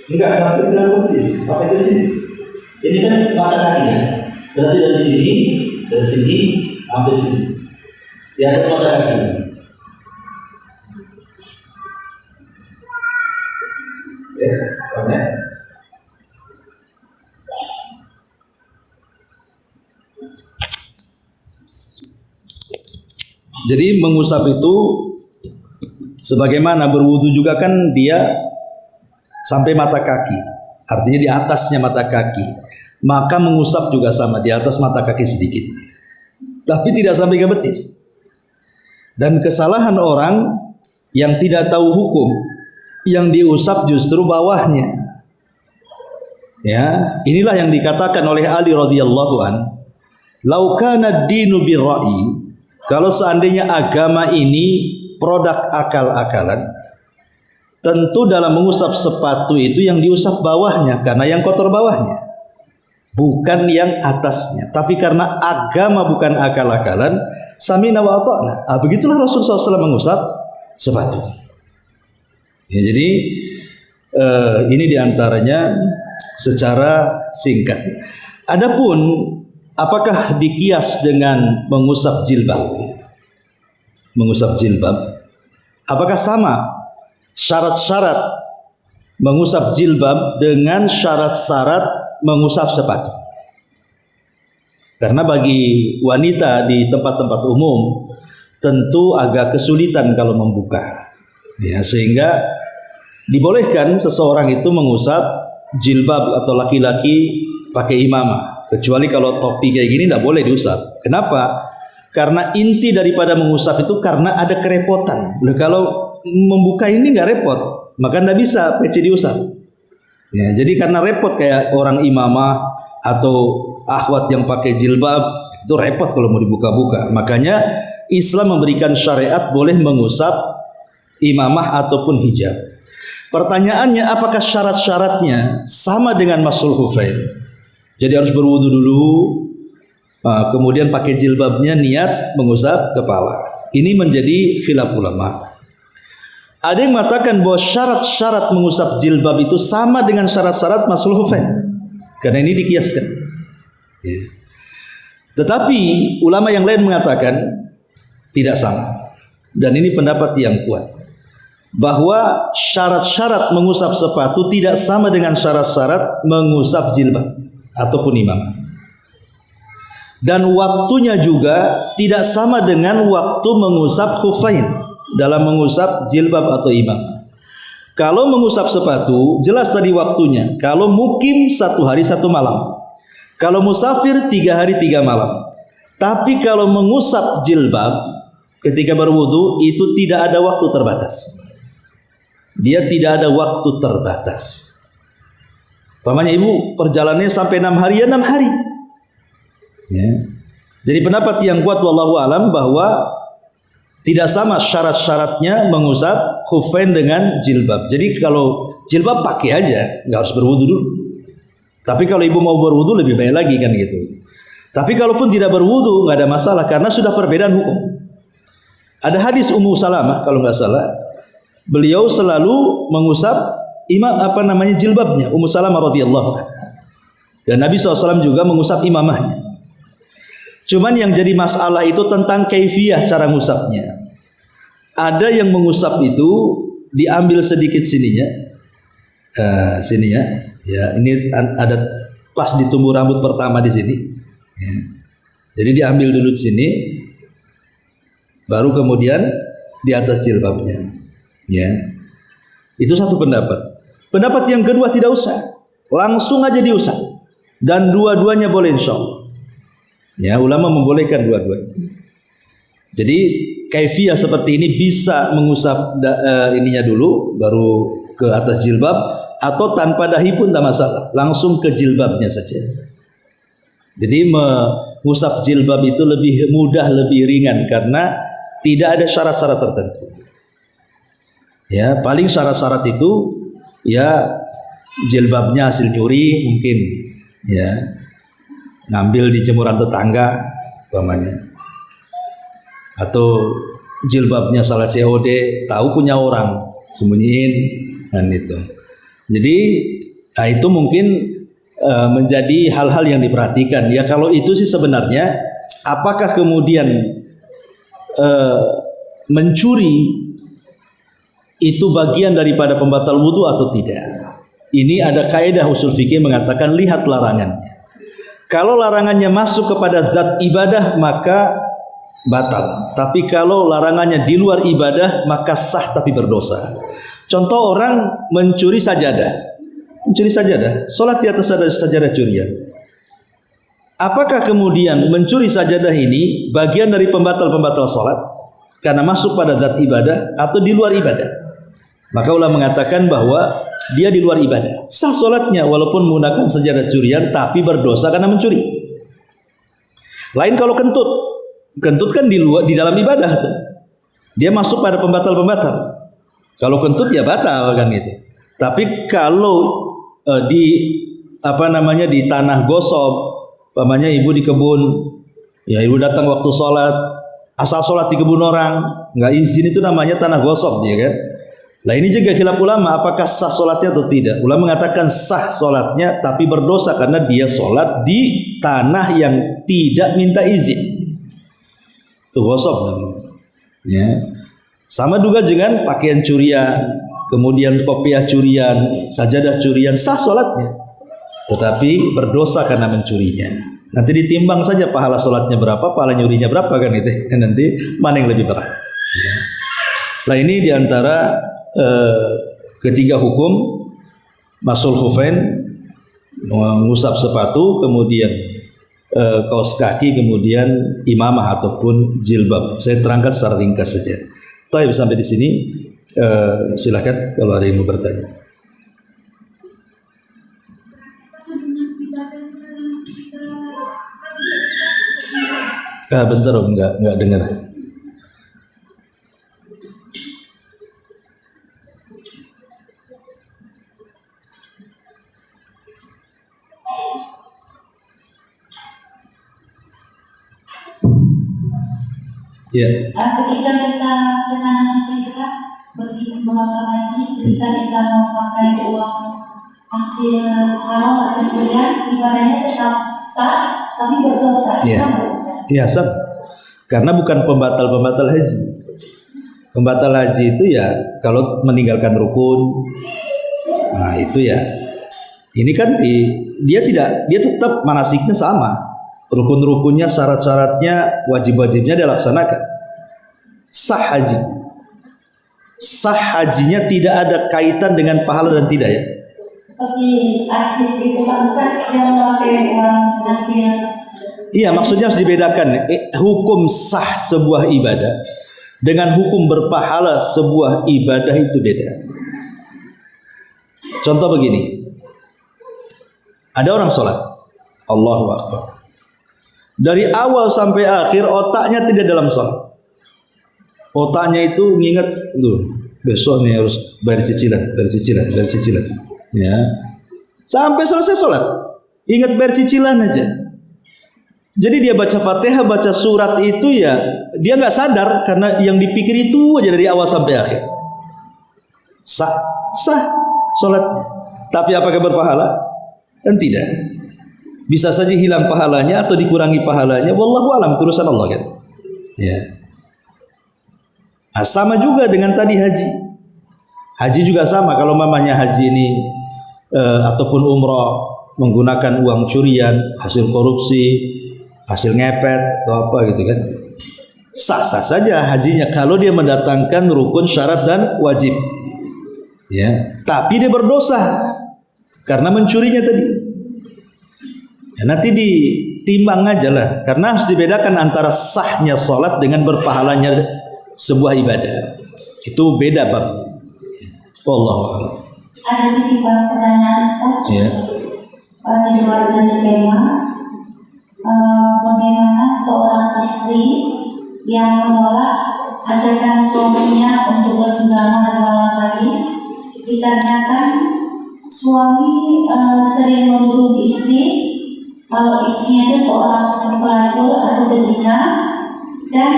Enggak sampai ke sini. Ini kan mata kaki ya. Berarti dari sini sampai sini. Di atas mata kaki. Ya, tanya. Jadi mengusap itu sebagaimana berwudu juga kan dia sampai mata kaki. Artinya di atasnya mata kaki. Maka mengusap juga sama di atas mata kaki sedikit, tapi tidak sampai ke betis. Dan kesalahan orang yang tidak tahu hukum, yang diusap justru bawahnya. Ya, inilah yang dikatakan oleh Ali radhiyallahu an, "Lau kana ad-dinu bir-ra'i." Kalau seandainya agama ini produk akal-akalan, tentu dalam mengusap sepatu itu yang diusap bawahnya, karena yang kotor bawahnya. Bukan yang atasnya, tapi karena agama bukan akal-akalan, samina wa ata'na. Begitulah Rasulullah SAW mengusap sepatu. Ya, jadi ini diantaranya secara singkat. Adapun apakah dikias dengan mengusap jilbab? Mengusap jilbab, apakah sama syarat-syarat mengusap jilbab dengan syarat-syarat mengusap sepatu? Karena bagi wanita di tempat-tempat umum tentu agak kesulitan kalau membuka, ya, sehingga dibolehkan seseorang itu mengusap jilbab atau laki-laki pakai imamah, kecuali kalau topi kayak gini tidak boleh diusap. Kenapa? Karena inti daripada mengusap itu karena ada kerepotan. Kalau membuka ini nggak repot, maka tidak bisa peci diusap. Ya, jadi karena repot kayak orang imamah atau akhwat yang pakai jilbab itu repot kalau mau dibuka-buka. Makanya Islam memberikan syariat boleh mengusap imamah ataupun hijab. Pertanyaannya, apakah syarat-syaratnya sama dengan mashul khufain? Jadi harus berwudu dulu, kemudian pakai jilbabnya, niat mengusap kepala. Ini menjadi khilaf ulama. Ada yang mengatakan bahwa syarat-syarat mengusap jilbab itu sama dengan syarat-syarat mashul khufain, karena ini dikiaskan. Ya. Tetapi ulama yang lain mengatakan tidak sama. Dan ini pendapat yang kuat, bahwa syarat-syarat mengusap sepatu tidak sama dengan syarat-syarat mengusap jilbab ataupun imamah. Dan waktunya juga tidak sama dengan waktu mengusap khufain dalam mengusap jilbab atau imamah. Kalau mengusap sepatu jelas tadi waktunya. Kalau mukim 1 hari 1 malam, kalau musafir 3 hari 3 malam. Tapi kalau mengusap jilbab ketika berwudu itu tidak ada waktu terbatas. Dia tidak ada waktu terbatas. Pamannya ibu perjalanannya sampai 6 hari ya 6 hari. Ya. Jadi pendapat yang kuat wallahu alam bahwa tidak sama syarat-syaratnya mengusap khuffain dengan jilbab. Jadi kalau jilbab pakai aja, nggak harus berwudu dulu. Tapi kalau ibu mau berwudu lebih baik lagi kan gitu. Tapi kalaupun tidak berwudu nggak ada masalah karena sudah perbedaan hukum. Ada hadis Ummu Salamah kalau nggak salah, beliau selalu mengusap jilbabnya Ummu Salamah radhiyallahu anha. Dan Nabi SAW juga mengusap imamahnya. Cuman yang jadi masalah itu tentang kaifiyah cara ngusapnya. Ada yang mengusap itu diambil sedikit sininya, sininya, ya ini ada pas di tumbuh rambut pertama di sini. Ya. Jadi diambil dulu di sini, baru kemudian di atas jilbabnya. Ya, itu satu pendapat. Pendapat yang kedua tidak usah, langsung aja diusap dan dua-duanya boleh insya Allah. Ya, ulama membolehkan dua-duanya. Jadi kaifiyah seperti ini bisa mengusap ininya dulu, baru ke atas jilbab, atau tanpa dahi pun tidak masalah, langsung ke jilbabnya saja. Jadi mengusap jilbab itu lebih mudah, lebih ringan karena tidak ada syarat-syarat tertentu. Ya, paling syarat-syarat itu ya jilbabnya hasil nyuri mungkin, ya ngambil di jemuran tetangga umpamanya, atau jilbabnya salah COD, tahu punya orang, sembunyiin kan itu. Jadi itu mungkin menjadi hal-hal yang diperhatikan. Ya kalau itu sih sebenarnya apakah kemudian mencuri itu bagian daripada pembatal wudu atau tidak? Ini ada kaidah usul fikih mengatakan lihat larangannya. Kalau larangannya masuk kepada zat ibadah maka batal. Tapi kalau larangannya di luar ibadah maka sah tapi berdosa. Contoh orang mencuri sajadah. Mencuri sajadah, salat di atas sajadah curian. Apakah kemudian mencuri sajadah ini bagian dari pembatal-pembatal salat karena masuk pada zat ibadah atau di luar ibadah? Maka ulama mengatakan bahwa dia di luar ibadah, sah solatnya walaupun menggunakan sajadah curian, tapi berdosa karena mencuri. Lain kalau kentut, kentut kan di dalam ibadah tuh, dia masuk pada pembatal-pembatal. Kalau kentut ya batal kan gitu. Tapi kalau di tanah gosok, umpamanya ibu di kebun, ya ibu datang waktu sholat, asal sholat di kebun orang, nggak izin, itu namanya tanah gosok, ya kan? Nah ini juga khilaf ulama, apakah sah sholatnya atau tidak. Ulama mengatakan sah sholatnya, tapi berdosa karena dia sholat di tanah yang tidak minta izin. Itu gosok namanya. Ya. Sama juga dengan pakaian curian, kemudian kopiah curian, sajadah curian, sah sholatnya, tetapi berdosa karena mencurinya. Nanti ditimbang saja pahala sholatnya berapa, pahala nyurinya berapa kan itu. Nanti mana yang lebih berat. Ya. Nah ini diantara ketiga hukum masul khufain, mengusap sepatu, kemudian kaos kaki, kemudian imamah ataupun jilbab. Saya terangkan secara ringkas saja. Baik, sampai di sini silakan kalau ada yang mau bertanya. Bentar Om, enggak dengar. Ya. Ketika kita masih cerita pergi mengamalkan haji, ketika kita mau pakai uang hasil halal atau curian, ibadahnya tetap sah tapi berdosa. Iya sah. Karena bukan pembatal haji. Pembatal haji itu ya kalau meninggalkan rukun. Nah itu ya. Ini kan dia tetap manasiknya sama. Rukun-rukunnya, syarat-syaratnya, wajib-wajibnya dilaksanakan. Sah hajinya. Sah hajinya tidak ada kaitan dengan pahala dan tidak ya. Seperti artis itu kan yang memakai uang hasil. Iya, maksudnya harus dibedakan. Hukum sah sebuah ibadah dengan hukum berpahala sebuah ibadah itu beda. Contoh begini. Ada orang sholat, Allahu Akbar. Dari awal sampai akhir otaknya tidak dalam sholat. Otaknya itu nginget, besok nih harus bayar cicilan. Ya, sampai selesai sholat, ingat bayar cicilan aja. Jadi dia baca Fatihah, baca surat itu ya, dia nggak sadar karena yang dipikir itu aja dari awal sampai akhir. Sah sholat. Tapi apakah berpahala? Kan tidak. Bisa saja hilang pahalanya atau dikurangi pahalanya. Wallahu alam, itu urusan Allah kan. Ya. Nah, sama juga dengan tadi haji. Haji juga sama. Kalau mamanya haji ini ataupun umroh menggunakan uang curian, hasil korupsi, hasil ngepet atau apa gitu kan, sah-sah saja hajinya kalau dia mendatangkan rukun, syarat dan wajib. Ya, tapi dia berdosa karena mencurinya tadi. Ya, nanti ditimbang aja lah, karena harus dibedakan antara sahnya sholat dengan berpahalanya sebuah ibadah. Itu beda bang. Wallahu a'lam. Ada titipan pertanyaan Ustaz. Ya. Di luar dari tema, bagaimana seorang istri yang menolak ajakan suaminya untuk bersenggama di malam hari dikarenakan suami sering menuduh istri kalau istrinya itu seorang pelacur atau pezina, dan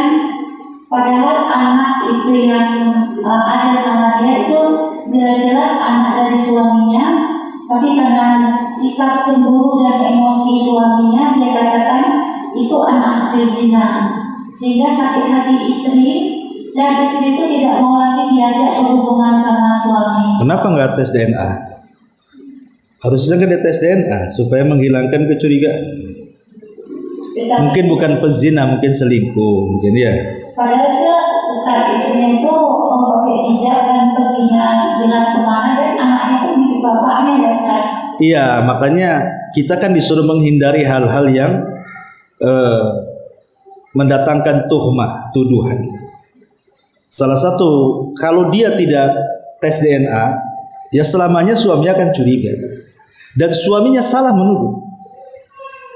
padahal anak itu yang ada sama dia itu jelas-jelas anak dari suaminya, tapi karena sikap cemburu dan emosi suaminya dia katakan itu anak hasil zina, sehingga sakit hati istri, dan istri itu tidak mau lagi diajak berhubungan sama suami. Kenapa nggak tes DNA? Harusnya kan dia tes DNA supaya menghilangkan kecurigaan. Mungkin bukan pezina, mungkin selingkuh, mungkin ya. Padahal jelas Ustaz istrinya itu pakai hijab dan perginya jelas kemana, dan anaknya pun milik bapaknya ya Ustaz. Iya, makanya kita kan disuruh menghindari hal-hal yang mendatangkan tuhmah, tuduhan. Salah satu, kalau dia tidak tes DNA, ya selamanya suaminya akan curiga. Dan suaminya salah menuduh.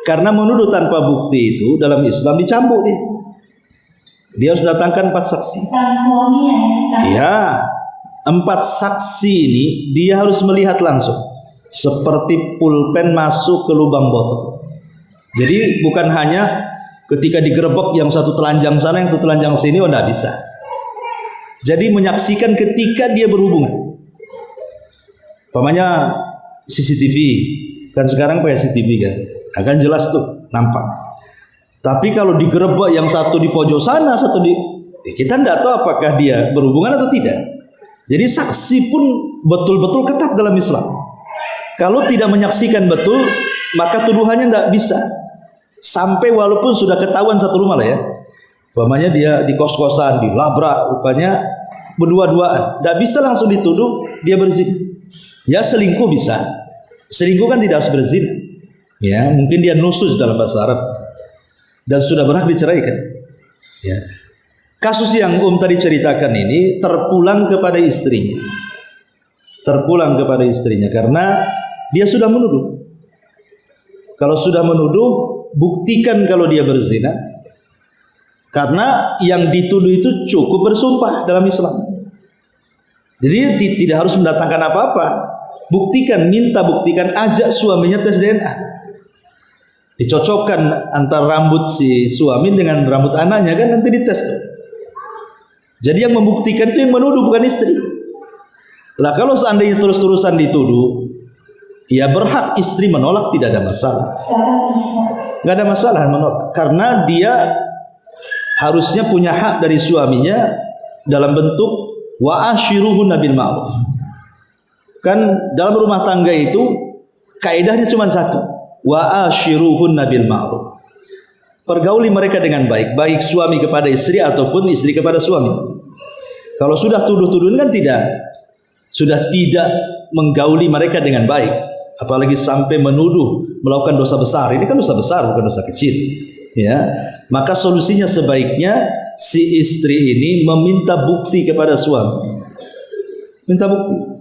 Karena menuduh tanpa bukti itu dalam Islam dicambuk dia. Dia harus datangkan 4 saksi. Suaminya ya, 4 saksi ini dia harus melihat langsung. Seperti pulpen masuk ke lubang botol. Jadi bukan hanya ketika digerebek yang satu telanjang sana, yang satu telanjang sini, tidak bisa. Jadi menyaksikan ketika dia berhubungan. Umpamanya CCTV, kan sekarang pakai CCTV kan, akan jelas tuh nampak. Tapi kalau digerebek yang satu di pojok sana, satu di, kita tidak tahu apakah dia berhubungan atau tidak. Jadi saksi pun betul-betul ketat dalam Islam. Kalau tidak menyaksikan betul, maka tuduhannya tidak bisa. Sampai walaupun sudah ketahuan satu rumah lah ya, umpamanya dia di kos-kosan, dilabrak, rupanya berdua-duaan, tidak bisa langsung dituduh dia berzina. Ya selingkuh bisa. Selingkuh kan tidak harus berzina. Ya, mungkin dia nusus dalam bahasa Arab dan sudah berhak diceraikan. Ya. Kasus yang tadi ceritakan ini terpulang kepada istrinya. Terpulang kepada istrinya karena dia sudah menuduh. Kalau sudah menuduh, buktikan kalau dia berzina. Karena yang dituduh itu cukup bersumpah dalam Islam. Jadi tidak harus mendatangkan apa-apa. Buktikan, minta buktikan, ajak suaminya tes DNA. Dicocokkan antara rambut si suami dengan rambut anaknya, kan nanti dites tuh. Jadi yang membuktikan itu yang menuduh, bukan istri. Lah kalau seandainya terus-terusan dituduh, ya berhak istri menolak, tidak ada masalah. Nggak ada masalah menolak, karena dia harusnya punya hak dari suaminya dalam bentuk wa ashiruhunna bil ma'ruf. Kan dalam rumah tangga itu kaidahnya cuma satu, wa ashiruhunna bil ma'ruf. Pergauli mereka dengan baik, baik suami kepada istri ataupun istri kepada suami. Kalau sudah tuduh-tuduhan kan sudah tidak menggauli mereka dengan baik, apalagi sampai menuduh melakukan dosa besar. Ini kan dosa besar, bukan dosa kecil. Ya, maka solusinya sebaiknya si istri ini meminta bukti kepada suami. Minta bukti.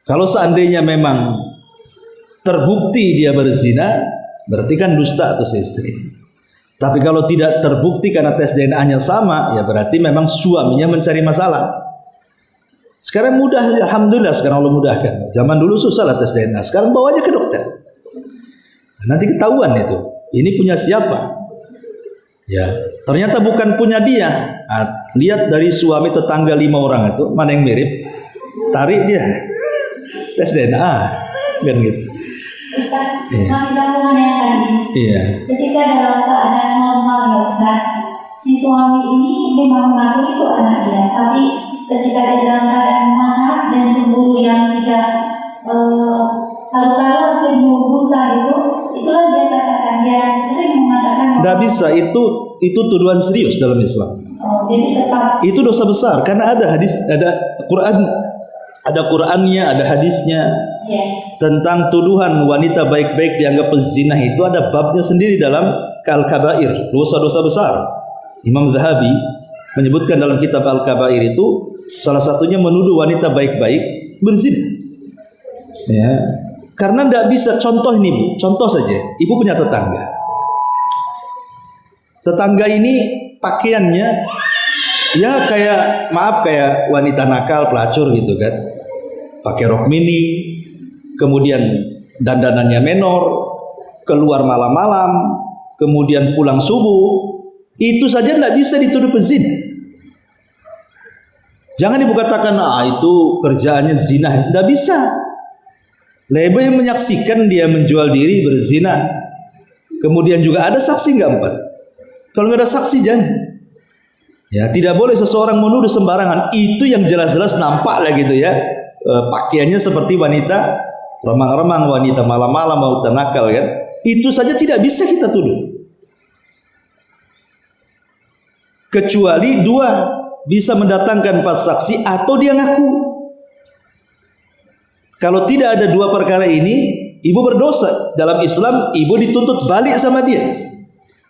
Kalau seandainya memang terbukti dia berzina, berarti kan dusta tuh si istri. Tapi kalau tidak terbukti karena tes DNA-nya sama, ya berarti memang suaminya mencari masalah. Sekarang mudah, alhamdulillah sekarang Allah mudahkan. Zaman dulu susah lah tes DNA, sekarang bawa aja ke dokter. Nanti ketahuan itu, ini punya siapa? Ya, ternyata bukan punya dia. Lihat dari suami tetangga 5 orang itu, mana yang mirip? Tarik dia, tes DNA, kan gitu. Ustaz, masih sambungan yang tadi. Iya. Ketika dalam keadaan normal ya Ustaz, si suami ini memang mengaku itu anak dia, tapi ketika dia dalam keadaan marah dan cemburu yang tidak tahu-tahu cemburu buta itulah dia katakan, dia sering mengatakan. Nggak bisa, itu tuduhan serius dalam Islam. Jadi tetap. Itu dosa besar karena ada hadis, ada Quran, ada Qurannya, ada hadisnya. Yeah. Tentang tuduhan wanita baik-baik dianggap pezina itu ada babnya sendiri dalam Al-Kabair, dosa-dosa besar. Imam Zahabi menyebutkan dalam kitab Al-Kabair itu salah satunya menuduh wanita baik-baik berzina. Ya, karena tidak bisa. Contoh ini Bu, contoh saja. Ibu punya tetangga. Tetangga ini pakaiannya ya kayak wanita nakal, pelacur gitu kan. Pakai rok mini, kemudian dandanannya menor, keluar malam-malam, kemudian pulang subuh, itu saja tidak bisa dituduh pezina. Jangan ibu katakan, itu kerjaannya zina, tidak bisa. Lebih menyaksikan dia menjual diri berzina, kemudian juga ada saksi nggak 4? Kalau nggak ada saksi jangan. Ya, tidak boleh seseorang menuduh sembarangan. Itu yang jelas-jelas nampak lah gitu ya. Pakaiannya seperti wanita remang-remang, wanita malam-malam, wanita nakal kan. Itu saja tidak bisa kita tuduh. Kecuali 2 bisa mendatangkan 4 saksi atau dia ngaku. Kalau tidak ada 2 perkara ini, ibu berdosa. Dalam Islam, ibu dituntut balik sama dia.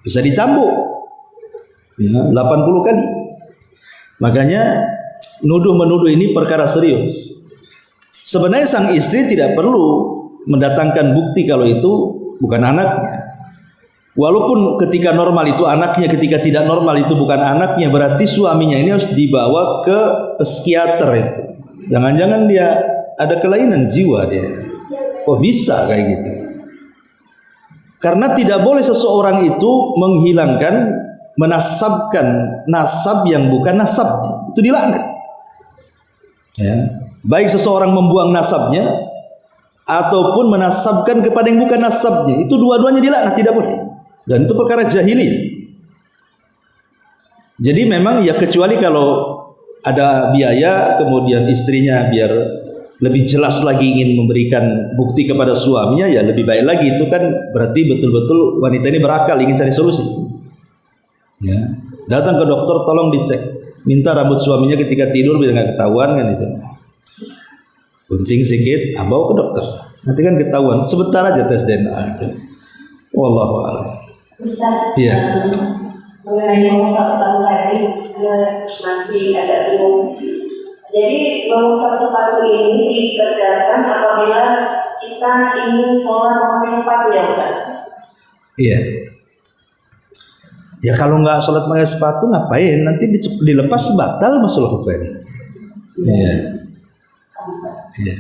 Bisa dicambuk 80 kali. Makanya nuduh-menuduh ini perkara serius. Sebenarnya sang istri tidak perlu mendatangkan bukti kalau itu bukan anaknya. Walaupun ketika normal itu anaknya, ketika tidak normal itu bukan anaknya, berarti suaminya ini harus dibawa ke psikiater itu. Jangan-jangan dia ada kelainan jiwa dia. Oh bisa kayak gitu. Karena tidak boleh seseorang itu menghilangkan, menasabkan nasab yang bukan nasabnya. Itu dilaknat. Ya. Baik seseorang membuang nasabnya ataupun menasabkan kepada yang bukan nasabnya, itu dua-duanya dilaknat, tidak boleh. Dan itu perkara jahiliyah. Jadi memang ya kecuali kalau ada biaya, kemudian istrinya biar lebih jelas lagi ingin memberikan bukti kepada suaminya, ya lebih baik lagi. Itu kan berarti betul-betul wanita ini berakal, ingin cari solusi. Ya. Datang ke dokter, tolong dicek, minta rambut suaminya ketika tidur biar nggak ketahuan kan itu. Gunting sedikit, bawa ke dokter. Nanti kan ketahuan. Sebentar aja tes DNA itu. Wallahu a'lam. Ustaz, Iya. mengenai mengusap sepatu tadi masih agak bingung. Jadi mengusap sepatu ini dikerjakan apabila kita ingin sholat memakai sepatu ya Ustaz? Iya. Ya kalau nggak sholat pakai sepatu ngapain? Nanti dilepas batal masalah hukum. Iya. Iya.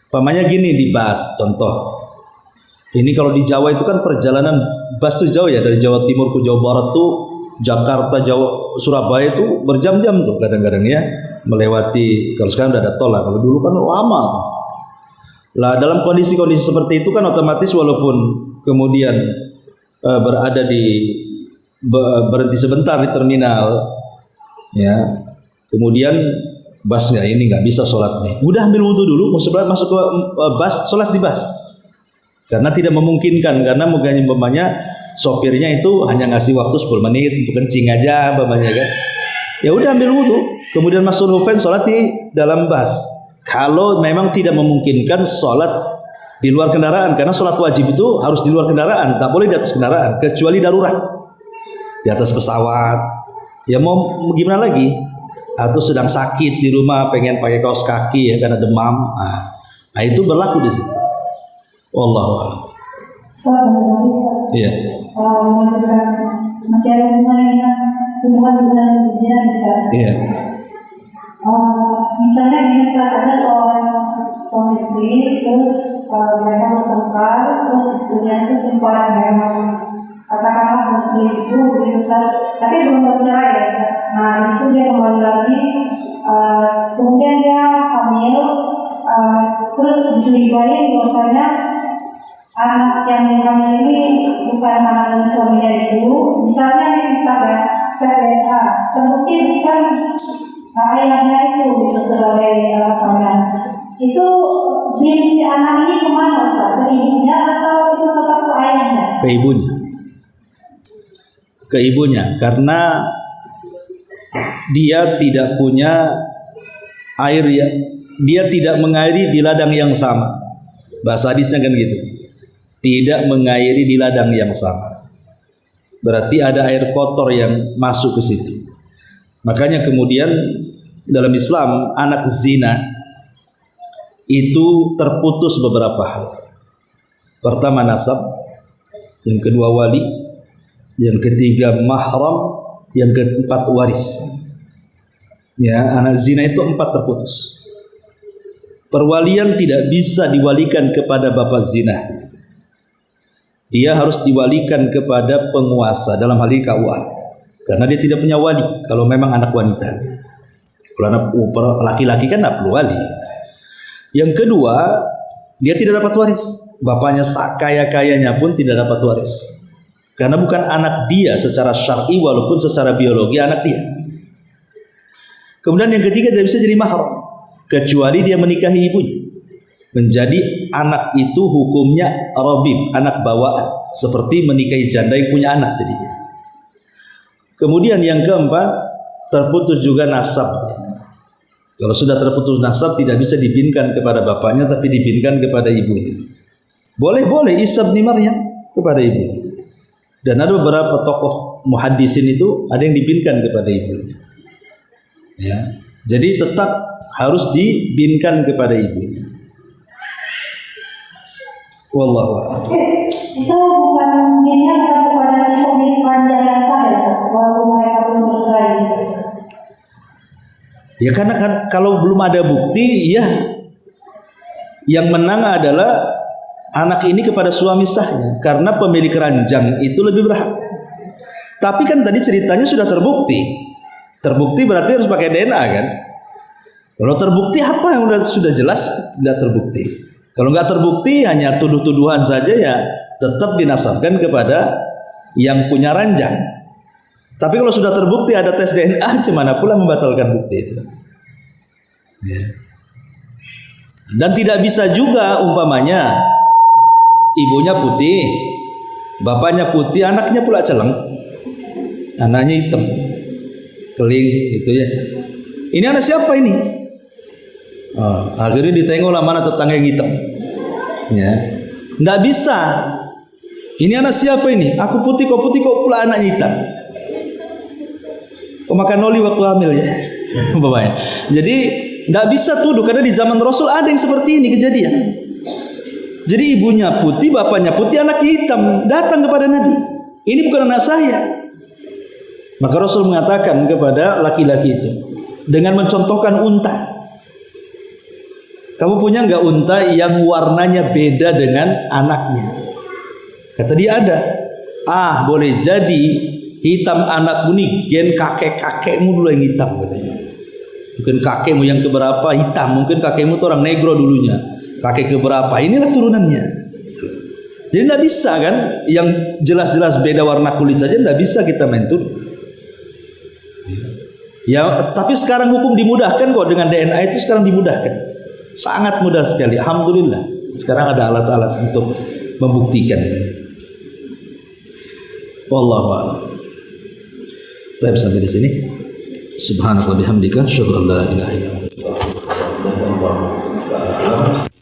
Pamannya gini di bus, contoh. Ini kalau di Jawa itu kan perjalanan bus tuh jauh ya, dari Jawa Timur ke Jawa Barat tuh, Jakarta, Jawa, Surabaya tuh berjam-jam tuh kadang-kadang ya, melewati. Kalau sekarang udah ada tol lah, kalau dulu kan lama. Lah dalam kondisi-kondisi seperti itu kan otomatis walaupun kemudian berada di berhenti sebentar di terminal, ya, kemudian busnya ini nggak bisa sholat nih. Udah ambil wudhu dulu, masuk ke bus, sholat di bus. Karena tidak memungkinkan, karena mungkin umpamanya sopirnya itu hanya ngasih waktu 10 menit untuk kencing aja umpamanya kan. Ya udah ambil wudhu, kemudian masuk rufen sholat di dalam bus. Kalau memang tidak memungkinkan sholat di luar kendaraan, karena sholat wajib itu harus di luar kendaraan, tak boleh di atas kendaraan, kecuali darurat. Di atas pesawat, ya mau gimana lagi? Atau sedang sakit di rumah pengen pakai kaos kaki ya karena demam, nah itu berlaku di situ. Wallahu a'lam. Iya. Masih ada hubungan zina bisa. Iya. Misalnya ini ada seorang suami istri, terus mereka bertengkar, terus istrinya itu sempat memang katakanlah berselingkuh begitu Ustaz, tapi belum bercerai ya Ustaz. Nah itu dia kembali lagi, kemudian dia hamil, terus dicurigai bahwasanya anak yang dihamil ini bukan anak dari suaminya itu. Misalnya ini Ustaz ya, tes DNA, terbukti bukan ayahnya itu gitu sebagai kawan. Itu bin si anak ini kemana Ustaz? Ke ibunya atau itu tetap ke ayahnya? Ke ibunya. Ke ibunya, karena dia tidak punya air ya, dia tidak mengairi di ladang yang sama. Bahasa hadisnya kan gitu. Tidak mengairi di ladang yang sama. Berarti ada air kotor yang masuk ke situ. Makanya kemudian dalam Islam anak zina itu terputus beberapa hal. Pertama nasab, yang kedua wali, yang ketiga mahram, yang keempat waris. Ya, anak zina itu 4 terputus. Perwalian tidak bisa diwalikan kepada bapak zina. Dia harus diwalikan kepada penguasa, dalam hal ini KUA. Karena dia tidak punya wali kalau memang anak wanita. Kalau anak laki-laki kan tidak perlu wali. Yang kedua, dia tidak dapat waris. Bapaknya kaya-kayanya pun tidak dapat waris. Karena bukan anak dia secara syar'i walaupun secara biologi anak dia. Kemudian yang ketiga, tidak bisa jadi mahram kecuali dia menikahi ibunya. Menjadi anak itu hukumnya rabib, anak bawaan, seperti menikahi janda yang punya anak jadinya. Kemudian yang keempat, terputus juga nasab. Kalau sudah terputus nasab tidak bisa dibinkan kepada bapaknya tapi dibinkan kepada ibunya. Boleh Isa bin Maryam kepada ibunya. Dan ada beberapa tokoh muhaddisin itu ada yang dibinkan kepada ibunya. Ya. Jadi tetap harus dibinkan kepada ibunya. Wallahu a'lam. Itu bukan binnya kepada si pemilik ranjang yang sah ya Ustaz, walaupun mereka belum bercerai. Ya karena kan kalau belum ada bukti, ya yang menang adalah anak ini kepada suami sahnya, karena pemilik ranjang itu lebih berhak. Tapi kan tadi ceritanya sudah terbukti. Terbukti berarti harus pakai DNA kan? Kalau terbukti apa yang sudah jelas tidak terbukti. Kalau nggak terbukti hanya tuduh-tuduhan saja ya tetap dinasabkan kepada yang punya ranjang. Tapi kalau sudah terbukti ada tes DNA, gimana pula membatalkan bukti itu. Ya. Dan tidak bisa juga umpamanya ibunya putih, bapaknya putih, anaknya pula celeng, anaknya hitam, keling, gitu ya. Ini anak siapa ini? Akhirnya ditengoklah mana tetangga yang hitam. Ya, nggak bisa. Ini anak siapa ini? Aku putih, kok pula anaknya hitam. Kau makan oli waktu hamil ya, bapaknya. Jadi nggak bisa tuduh karena di zaman Rasul ada yang seperti ini kejadian. Jadi ibunya putih, bapaknya putih, anaknya hitam, datang kepada Nabi. Ini bukan anak saya. Maka Rasul mengatakan kepada laki-laki itu dengan mencontohkan unta. Kamu punya nggak unta yang warnanya beda dengan anaknya? Kata dia ada. Boleh jadi hitam anakmu nih, gen kakekmu dulu yang hitam katanya. Mungkin kakekmu yang keberapa hitam, mungkin kakekmu tuh orang negro dulunya. Kakek keberapa, inilah turunannya. Jadi tidak bisa kan, yang jelas-jelas beda warna kulit saja tidak bisa kita main tuduh. Ya, tapi sekarang hukum dimudahkan kok dengan DNA itu sekarang dimudahkan. Sangat mudah sekali, alhamdulillah. Sekarang ada alat-alat untuk membuktikan. Wallahu a'lam. Baik, sampai di sini. Subhanallah bihamdika, asyhadu an la ilaha illa anta, astaghfiruka wa atubu ilaik.